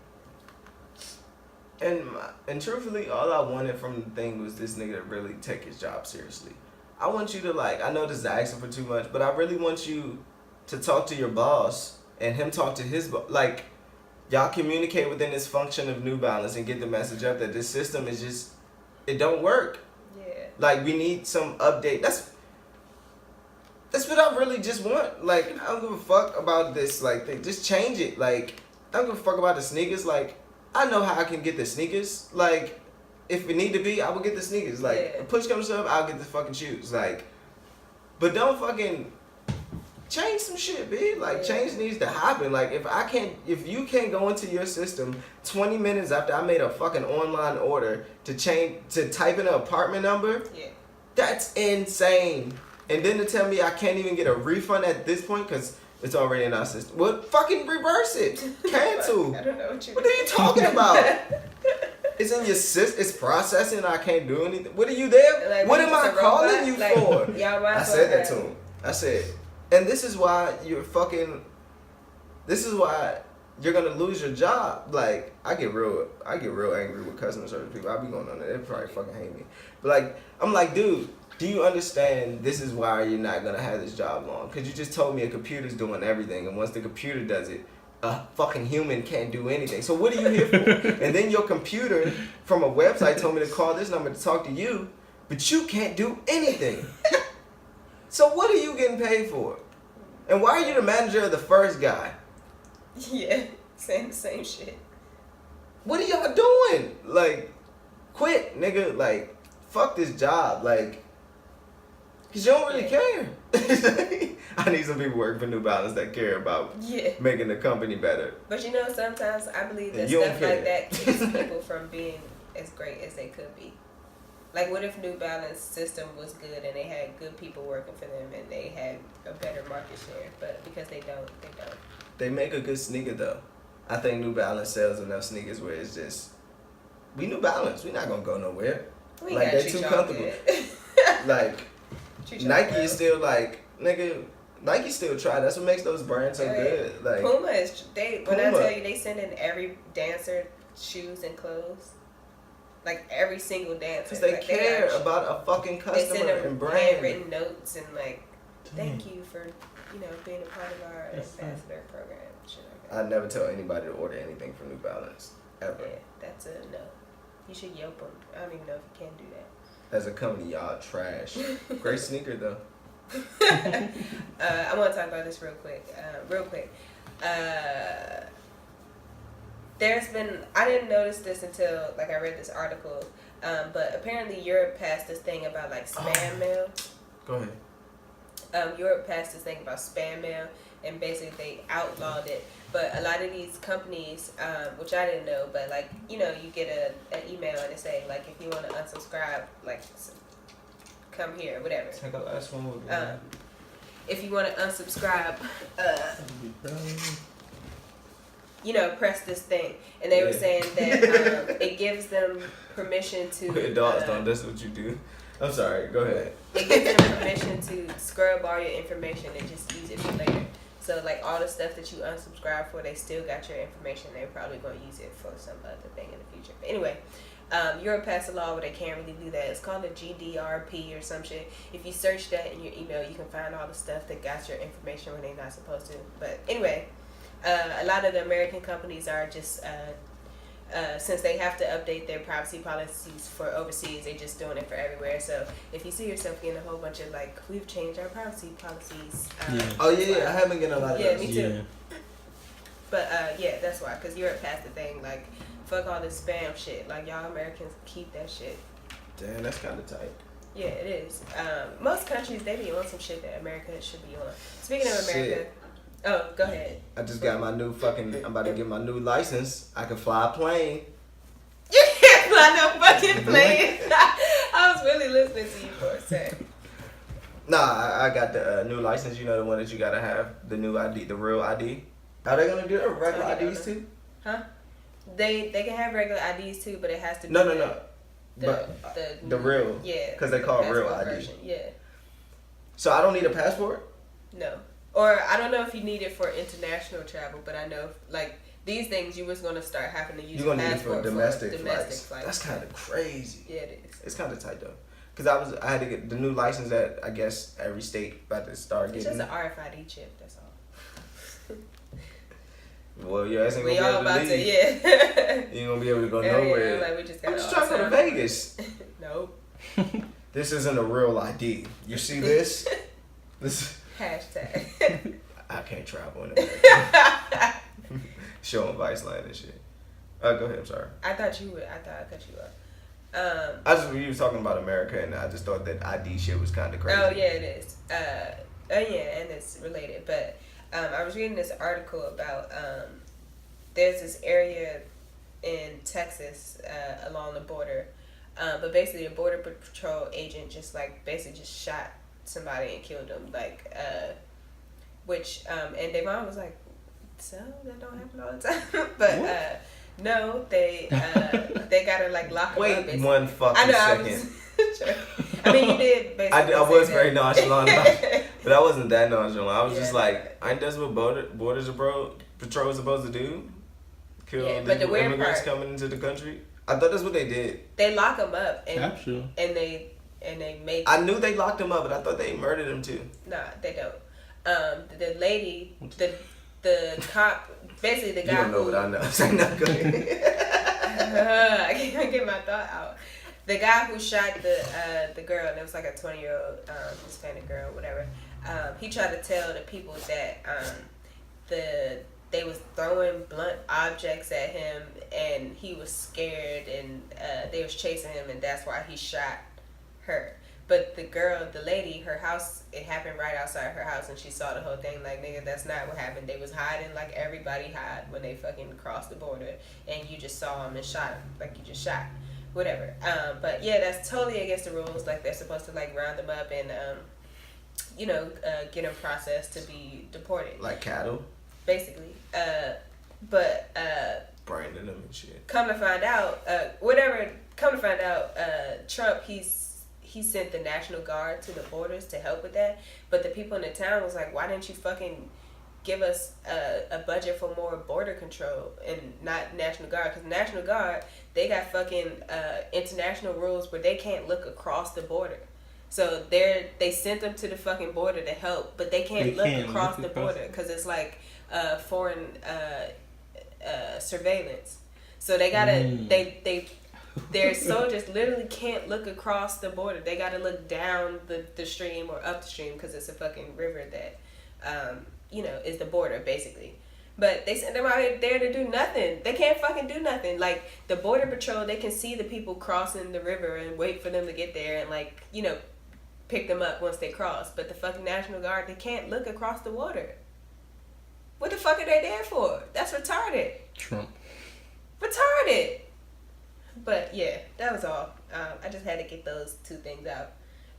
And truthfully, all I wanted from the thing was this nigga to really take his job seriously. I want you to, like, I know this is asking for too much, but I really want you to talk to your boss and him talk to his boss. Like, y'all communicate within this function of New Balance and get the message up that this system is just, it don't work. Yeah. Like, we need some update. That's what I really just want. Like, I don't give a fuck about this. Like, just change it. Like, I don't give a fuck about the sneakers. Like, I know how I can get the sneakers. Like, if it need to be, I will get the sneakers. Like, yeah. Push comes to shove, I'll get the fucking shoes. Like, But don't fucking change some shit, B. Like, change needs to happen. Like, if you can't go into your system 20 minutes after I made a fucking online order to type in an apartment number, that's insane. And then to tell me I can't even get a refund at this point because it's already in our system. Well, fucking reverse it. Cancel. I don't know what are you talking about? It's in your system. It's processing. I can't do anything. What are you there? Like, what am I calling you for? I said that to him. I said, and this is why this is why you're gonna lose your job. Like, I get real angry with customer service people. I be going on there. They probably fucking hate me. But like, I'm like, dude, do you understand this is why you're not gonna have this job long? Because you just told me a computer's doing everything, and once the computer does it, a fucking human can't do anything. So what are you here for? And then your computer from a website told me to call this number to talk to you, but you can't do anything. So what are you getting paid for? And why are you the manager of the first guy? Yeah, saying the same shit. What are y'all doing? Like, quit, nigga. Like, fuck this job. Like, because you don't really care. I need some people working for New Balance that care about making the company better. But you know, sometimes I believe that stuff like that keeps people from being as great as they could be. Like, what if New Balance system was good and they had good people working for them and they had a better market share? But because they don't. They make a good sneaker, though. I think New Balance sells enough sneakers where it's just, we New Balance. We're not going to go nowhere. We like, they're too comfortable. Like, Nike is still like, nigga, Nike still try. That's what makes those brands so good. Like, Puma is, when I tell you, they send in every dancer shoes and clothes. Like, every single dancer. Because they care about a fucking customer and brand. Handwritten notes and, like, thank you for, being a part of our ambassador program. Shit like that. I'd never tell anybody to order anything from New Balance. Ever. Yeah, that's a no. You should Yelp them. I don't even know if you can do that. As a company, y'all trash. Great sneaker, though. I want to talk about this real quick. There's been, I didn't notice this until, like, I read this article, but apparently Europe passed this thing about, like, spam mail. Go ahead. Europe passed this thing about spam mail, and basically they outlawed it. But a lot of these companies, which I didn't know, but, like, you get an email and they say, like, if you want to unsubscribe, like, come here, whatever. Take the last one. If you want to unsubscribe, press this thing. And they were saying that it gives them permission to... Adults don't, that's what you do. I'm sorry, go ahead. It gives them permission to scrub all your information and just use it for later. So, like, all the stuff that you unsubscribe for, they still got your information. They're probably going to use it for some other thing in the future. But anyway, Europe passed a law where they can't really do that. It's called a GDRP or some shit. If you search that in your email, you can find all the stuff that got your information when they're not supposed to. But anyway, a lot of the American companies are just... since they have to update their privacy policies for overseas, they're just doing it for everywhere. So if you see yourself getting a whole bunch of, like, we've changed our privacy policies. I haven't getting a lot of those. Yeah, me too. But that's why, because Europe passed the thing, like, fuck all this spam shit. Like, y'all Americans keep that shit. Damn, that's kind of tight. Yeah, it is. Most countries, they be on some shit that America should be on. Speaking of America... Oh, go ahead. I just got my new I'm about to get my new license. I can fly a plane. You can't fly no fucking plane. I was really listening to you for a second. Nah, I got the new license. You know, the one that you gotta have, the new ID, the real ID. Are they gonna do it? Regular IDs too? Huh? They can have regular IDs too, but it has to be no. The real. Yeah. Because they call it real ID. Version. Yeah. So I don't need a passport? No. Or I don't know if you need it for international travel, but I know, like, these things you was going to start having to use a passport need it for domestic flights. That's kind of crazy. Yeah, it is. It's kind of tight, though. Because I had to get the new license that, I guess, every state about to start getting. It's just an RFID chip, that's all. Well, your ass ain't going to be able to leave. You ain't going to be able to go nowhere. Like, we just I'm just trying to go to Vegas. Nope. This isn't a real ID. You see this? This... Hashtag. I can't travel in America. Showing Vice Line and shit. Go ahead, I'm sorry. I thought I cut you You were talking about America, and I just thought that ID shit was kind of crazy. Oh yeah, it is. Yeah, and it's related. But I was reading this article about there's this area in Texas along the border, but basically a border patrol agent just shot somebody and killed them, and Davon was like, so that don't happen all the time, but no, they gotta lock him up. Wait one fucking second. I mean, you did basically. I was very nonchalant about it, but I wasn't that nonchalant. I was just like, ain't that's what border patrol is supposed to do? Kill illegal immigrants coming into the country? I thought that's what they did. They lock them up, and Capture. and they make. I knew they locked him up, but I thought they murdered him too. Nah, they don't. The lady, the cop, basically the guy. You don't know what I know. So not good. I can't get my thought out. The guy who shot the girl, and it was like a 20-year-old Hispanic girl, whatever. He tried to tell the people that they was throwing blunt objects at him, and he was scared, and they was chasing him, and that's why he shot her. But the lady, her house, it happened right outside her house, and she saw the whole thing. Like, nigga, that's not what happened. They was hiding like everybody hide when they fucking crossed the border, and you just saw him and shot him. Like, you just shot. Whatever. But yeah, that's totally against the rules. Like, they're supposed to round them up and get them processed to be deported. Like cattle? Basically. Branding them and shit. Come to find out, Trump, he sent the National Guard to the borders to help with that. But the people in the town was like, why didn't you fucking give us a budget for more border control and not National Guard? Because National Guard, they got fucking international rules where they can't look across the border. So they sent them to the fucking border to help, but they can't look across the border because it's like foreign surveillance. So they gotta their soldiers literally can't look across the border. They gotta look down the stream or up the stream because it's a fucking river that is the border basically. But they sent them out there to do nothing. They can't fucking do nothing. Like, the border patrol, they can see the people crossing the river and wait for them to get there and pick them up once they cross. But the fucking National Guard, they can't look across the water. What the fuck are they there for? That's retarded. Trump. Retarded. But yeah, that was all. I just had to get those two things out.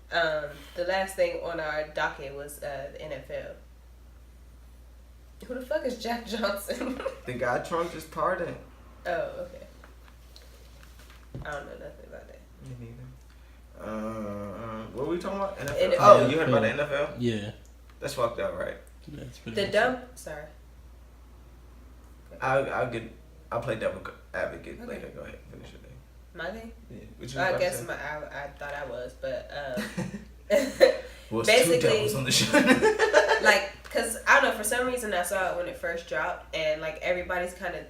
The last thing on our docket was the NFL. Who the fuck is Jack Johnson? The guy Trump just pardoned. Oh, okay. I don't know nothing about that. Me neither. What were we talking about? NFL? NFL. Oh, you heard about the NFL? Yeah. That's fucked up, right? That's pretty Sorry. I'll play devil advocate later. Go ahead, finish your thing. My thing? Yeah. I guess I thought I was, but well, basically, two devils on the show. Cause I don't know, for some reason I saw it when it first dropped, and everybody's kind of,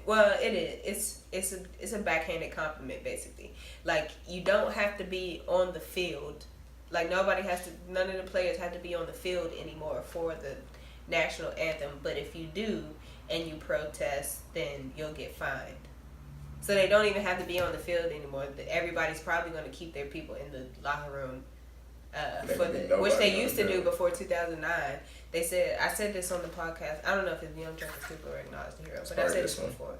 well, it is. It's a backhanded compliment basically. Like, you don't have to be on the field. Like, none of the players have to be on the field anymore for the national anthem. But if you do and you protest, then you'll get fined. So they don't even have to be on the field anymore. Everybody's probably going to keep their people in the locker room, which they used to do before 2009. They said, I said this on the podcast. I don't know if it's Young Justice People or Acknowledge the Hero, but I said this before.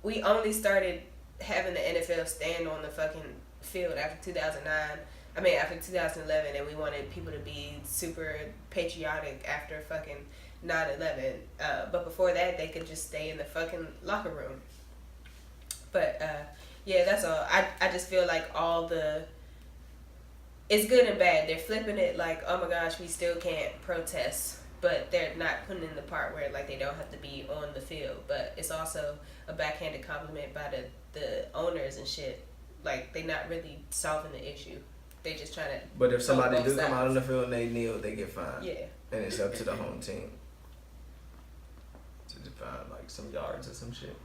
We only started having the NFL stand on the fucking field after 2011, and we wanted people to be super patriotic after fucking 9/11. But before that, they could just stay in the fucking locker room. But yeah, that's all. I just feel like it's good and bad. They're flipping it like, oh my gosh, we still can't protest, but they're not putting in the part where they don't have to be on the field. But it's also a backhanded compliment by the owners and shit. Like, they're not really solving the issue. They just trying to. But if somebody do come out on the field and they kneel, they get fined. Yeah. And it's up to the home team to define some yards or some shit.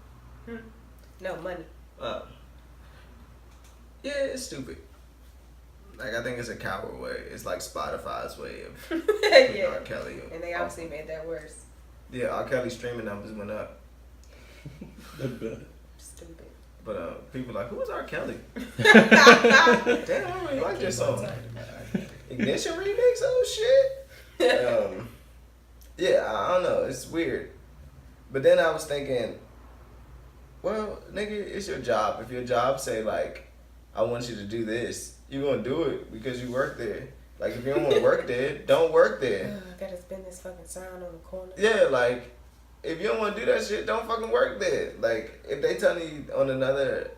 No money. Yeah, it's stupid. I think it's a coward way. It's like Spotify's way of yeah. R. Kelly. And they obviously made that worse. Yeah, R. Kelly's streaming numbers went up. Stupid. But people like, who is R. Kelly? Damn, I really like this song. Ignition remix? Oh shit. Yeah, I don't know. It's weird. But then I was thinking, well, nigga, it's your job. If your job say like, I want you to do this, you gonna do it because you work there. Like if you don't want to work there, don't work there. I gotta spin this fucking sound on the corner. Yeah, like if you don't want to do that shit, don't fucking work there. Like if they tell you on another,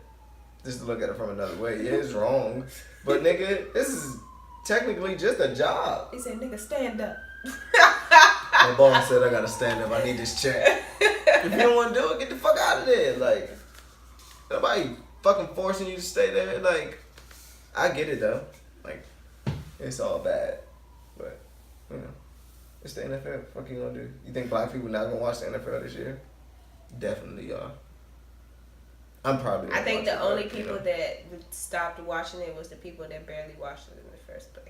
just to look at it from another way, yeah, it's wrong. But nigga, this is technically just a job. He said, nigga, stand up. My boss said I gotta stand up. I need this check. If you don't want to do it, get the fuck out of there. Like nobody fucking forcing you to stay there. Like I get it though. Like it's all bad, but you know, it's the NFL. Fuck you gonna do? You think black people not gonna watch the NFL this year? Definitely are. I'm probably. I think the only people that stopped watching it was the people that barely watched it in the first place.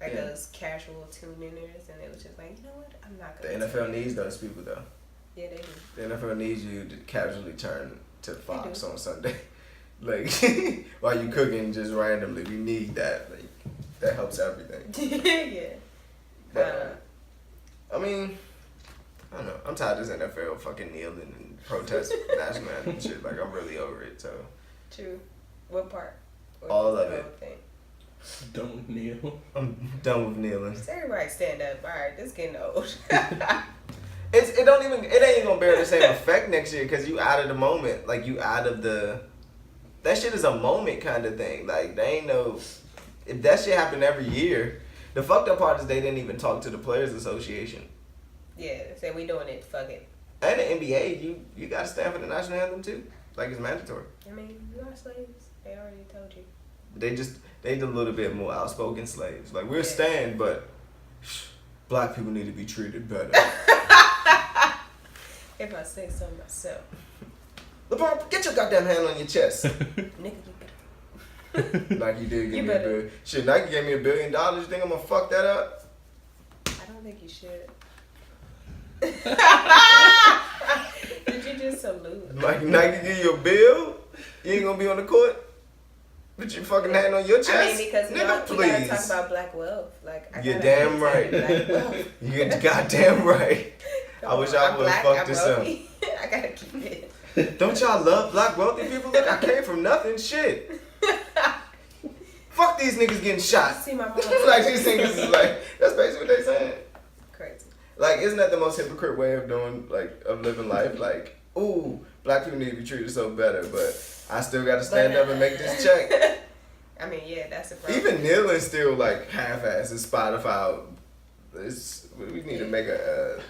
Like those casual tune-inners, and it was just like, you know what? I'm not gonna. The NFL needs those people though. Yeah, they do. The NFL needs you to casually turn to Fox on Sunday, like while you cooking just randomly. We need that. Like that helps everything. Yeah. But I mean, I don't know. I'm tired of this NFL fucking kneeling and protest national anthem and shit. Like I'm really over it. So. True. What part? All of it. Thing? Don't kneel. I'm done with kneeling. Just everybody stand up. All right, this getting old. It ain't gonna bear the same effect next year because you out of the moment. Like you out of the. That shit is a moment kind of thing. Like they ain't no. If that shit happened every year, the fucked up part is they didn't even talk to the Players Association. Yeah, say we doing it. Fuck it. And the NBA, you gotta stand for the national anthem too. Like it's mandatory. I mean, you are slaves. They already told you. They a little bit more outspoken slaves. Like we'll stand, but black people need to be treated better. If I say so myself. LeBron, get your goddamn hand on your chest. Nigga, you better. Nike did give me a billion. Shit, Nike gave me $1 billion. You think I'm gonna fuck that up? I don't think you should. Did you just salute? Like Nike give you a bill? You ain't gonna be on the court? Put your fucking hand on your chest? I mean, because nigga, we gotta talk about black wealth. Like, you're damn right. You're goddamn right. I wish I would have fucked this up. I gotta keep it. Don't y'all love black wealthy people? Look, I came from nothing. Shit. Fuck these niggas getting shot. See my like these niggas is like, that's basically what they saying. Crazy. Like, isn't that the most hypocrite way of doing, like, of living life? Like, ooh, black people need to be treated so better, but I still gotta stand up and make this check. I mean, yeah, that's a problem. Even kneeling still like half-assed. It's Spotify. We need to make a.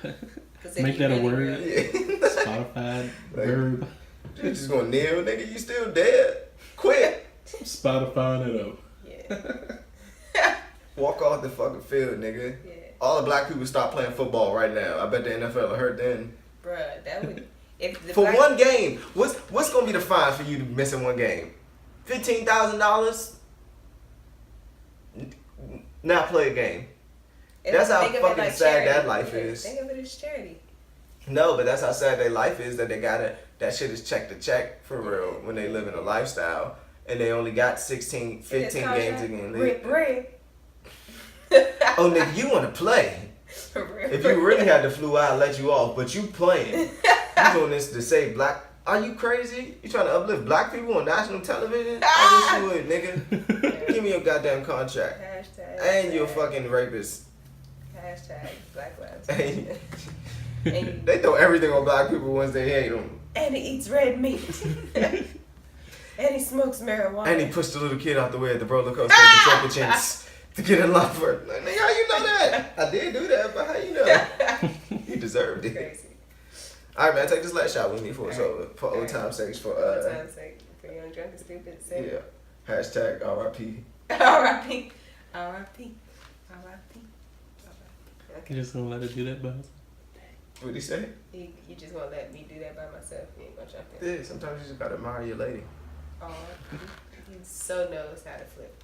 Make that a word. Yeah. Spotify like, verb. You just gonna kneel, nigga? You still dead? Quit. Spotify it up. Yeah. Walk off the fucking field, nigga. Yeah. All the black people stop playing football right now. I bet the NFL will hurt then. Bruh, that would. If the for one game, what's gonna be the fine for you to missing one game? $15,000. Now play a game. That's how fucking like sad that life is. Think of it as charity. No, but that's how sad their life is. That they gotta. That shit is check to check for real when they live in a lifestyle and they only got 16, 15 games again. Oh nigga, you wanna play? If you really had the flu, I'd let you off. But you playing. You doing this to say black. Are you crazy? You trying to uplift black people on national television? I wish you would, nigga. Give me your goddamn contract. Hashtag. And you're a fucking rapist. Hashtag Black Lives And and they throw everything on black people once they hate them. And he eats red meat. And he smokes marijuana. And he pushed the little kid out the way at the roller coaster at the second chance to get in line for it. Like, nigga, how you know that? I did do that, but how you know? He deserved it. Crazy. All right, man, take this last shot with me for old time's sake. For old time's sake. For young, drunk, and stupid. Sake. Yeah. Hashtag RIP. RIP. RIP. RIP. You just gonna let her do that by herself? What'd he say? You just gonna let me do that by myself? You ain't gonna jump in. Yeah, sometimes you just gotta admire your lady. Oh, he so knows how to flip.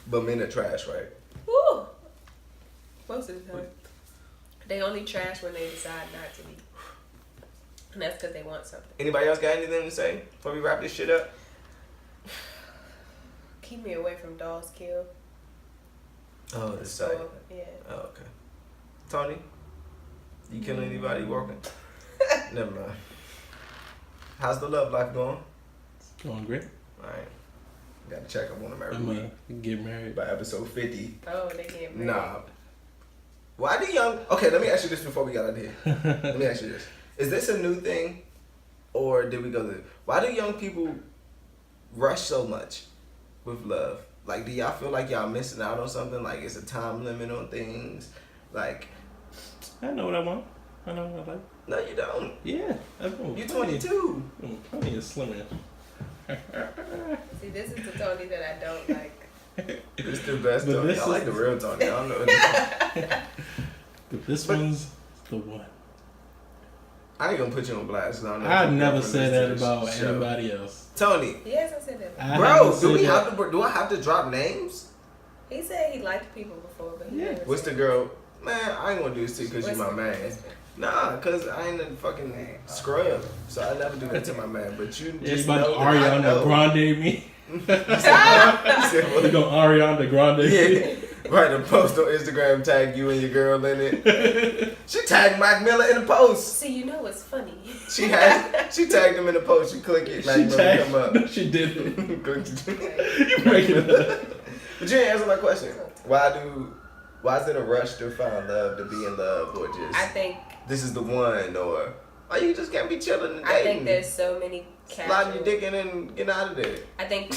But men are trash, right? Woo! Most of the time. They only trash when they decide not to be. And that's because they want something. Anybody else got anything to say before we wrap this shit up? Keep me away from Dolls Kill. Oh, the site. Yeah. Oh, okay. Tony, you killing anybody working? Never mind. How's the love life going? It's going great. All right. Got to check up on them every I'm week. get married By episode 50. Oh, they get married. Nah. Why do young... Okay, let me ask you this before we got out of here. Let me ask you this. Is this a new thing? Or did we go to... Why do young people rush so much with love? Like, do y'all feel like y'all missing out on something? Like, it's a time limit on things? Like... I know what I want. I know what I like. No, you don't. Yeah. I know. You're 22. Plenty of slimming. See, this is the Tony that I don't like. It's the best But Tony. this I is- like the real Tony. I don't know. But this one's the one. I ain't gonna put you on blast. I don't know. I never said that about anybody else. Tony. He hasn't said that. I Bro, haven't do we said have to? Do I have to drop names? He said he liked people before, but he never What's the said girl? Man, I ain't gonna do this to you because you my Whisper, man. whisper. Nah, because I ain't a fucking scrub. So I never do that to my man. But you Yeah, you just about know to that I know. Ariana Grande me? You said what? You gonna Ariana Grande me? Yeah. Write a post on Instagram, tag you and your girl in it. She tagged Mac Miller in the post. See, you know what's funny. She tagged him in the post. You click it, Mac Miller come up. No, she didn't. You breaking it up. But you didn't answer my question. Why is it a rush to find love, to be in love, or just I think this is the one, or why you just can't be chilling and dating? I think there's so many sliding your dick in and get out of there. I think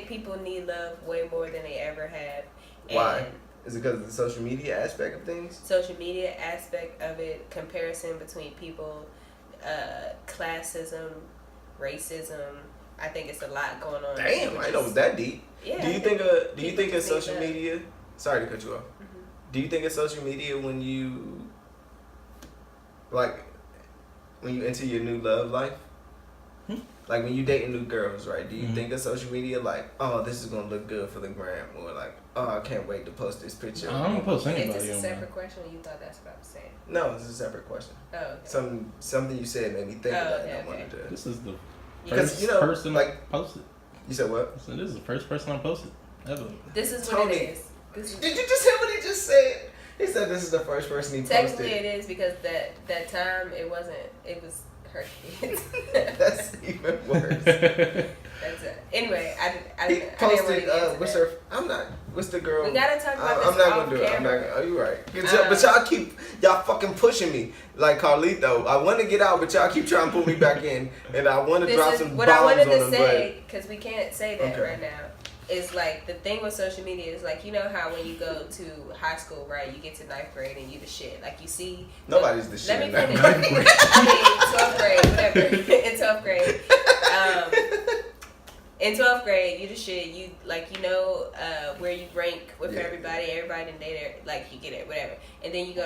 people need love way more than they ever have. And Why? Is it because of the social media aspect of things? social media aspect of it, comparison between people, classism, racism. I think it's a lot going on. Damn, I know it was that deep. Yeah. Do you think it's social media? Sorry to cut you off. Mm-hmm. Do you think it's social media when you enter your new love life? Like when you dating new girls, right? Do you think of social media like, oh, this is gonna look good for the gram, or like, oh, I can't wait to post this picture? I don't post anybody Is this a on separate there. question, or you thought that's what I was saying? No, this is a separate question. Oh, okay. Something you said made me think of that. Okay, And I wanted to. This is the Because, first you know, person like- I posted. You said what? So this is the first person I posted ever. This is Tony, what it is. Did you just hear what he just said? He said this is the first person he Technically, posted. it is because that time it wasn't. It was her kids. That's even worse. That's it. Anyway, I He didn't posted. really get into What's that. her? I'm not. What's the girl? We gotta talk about I'm this not off gonna do it. I'm not camera. gonna. Oh, you right. But y'all fucking pushing me like Carlito. I want to get out, but y'all keep trying to pull me back in, and I want to This drop is some what bombs I wanted on to them. say because we can't say that Okay. right now. Is like the thing with social media is like, you know how when you go to high school, right? You get to 9th grade and you the shit. Like you see. Nobody's the shit. Let me in that finish. grade. I mean, 12th grade, whatever. In 12th grade. In 12th grade, you the shit. You like, you know, where you rank with everybody. Everybody in there, like you get it, whatever. And then you go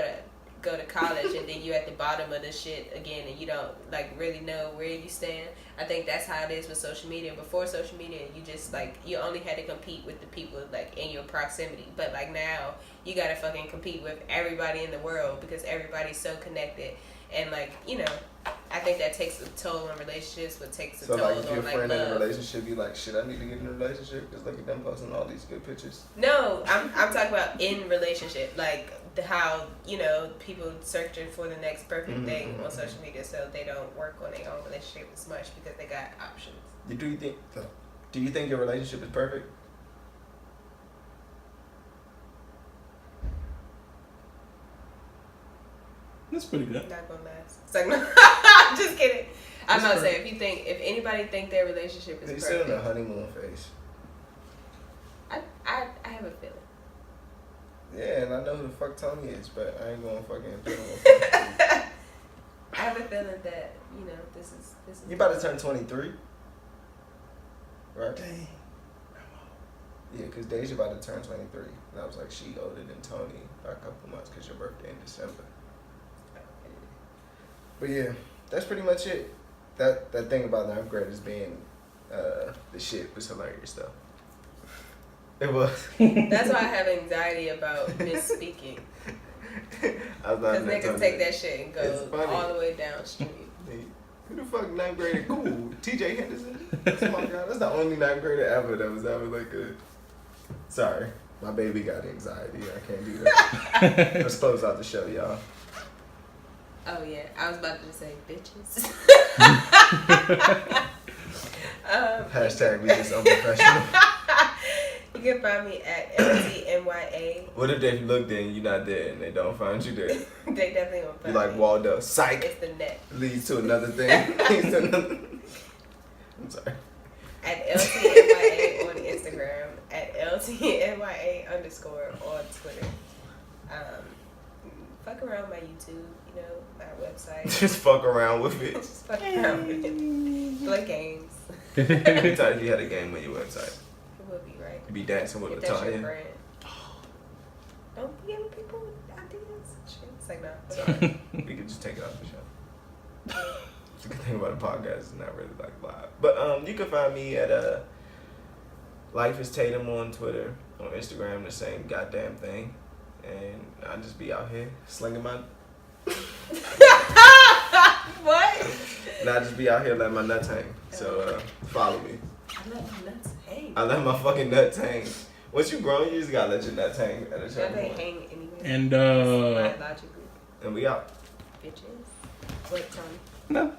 to college, and then you at the bottom of the shit again, and you don't like really know where you stand. I think that's how it is with social media. Before social media, you just like you only had to compete with the people like in your proximity. But like now, you gotta fucking compete with everybody in the world because everybody's so connected. And like, you know, I think that takes a toll on relationships, but takes a So toll like, if on your like friend in a love. relationship, you like, shit, I need to get in a relationship because look at them posting all these good pictures. No, I'm talking about in relationship, like how, you know, people searching for the next perfect thing on social media, so they don't work on their own relationship as much because they got options. Do you think your relationship is perfect? That's pretty good. Not gonna last. It's like, no, I'm just kidding. I'm That's not saying if anybody think their relationship is He's still in a perfect. honeymoon phase. I have a feeling. Yeah, and I know who the fuck Tony is, but I ain't gonna fucking do I have a feeling that, you know, this is. You about to turn 23, right? Dang. Yeah, because Deja about to turn 23. And I was like, she older than Tony by a couple months because your birthday in December. But yeah, that's pretty much it. That thing about 9th graders being the shit was hilarious though. It was. That's why I have anxiety about misspeaking. I was not Because niggas take that shit and It's go funny. all the way downstream. Yeah, Who the fuck 9th grader cool? TJ Henderson? That's my God. That's the only 9th grader ever that was ever like a. Sorry, my baby got anxiety. I can't do that. Let's close out the show, y'all. Oh yeah, I was about to say bitches. Hashtag we just unprofessional. You can find me at LTNYA. What if they looked in, you not there, and they don't find you there? They definitely won't find You like me. Waldo. Psych. It's the net. Leads to another thing. Leads to another. I'm sorry. At LTNYA on Instagram. At LTNYA_ on Twitter. Fuck around my YouTube, my website. Just fuck around with it. Just fuck around with it. Play games. Every time you had a game on your website. It would be right. You be dancing with If that's your LaTonya. friend. Don't be giving people ideas. Shit. It's like, nah. Sorry. We could just take it off the show. The good thing about a podcast is not really like live. But you can find me at Life is Tatum on Twitter, on Instagram, the same goddamn thing. And I just be out here slinging my. What? And I just be out here letting my nuts hang. So follow me. I let my nuts hang. I let my fucking nuts hang. Once you grown, you just gotta let your nuts hang at a certain They point. hang anyway. And Biologically. And we out. Bitches. What, Tony? no.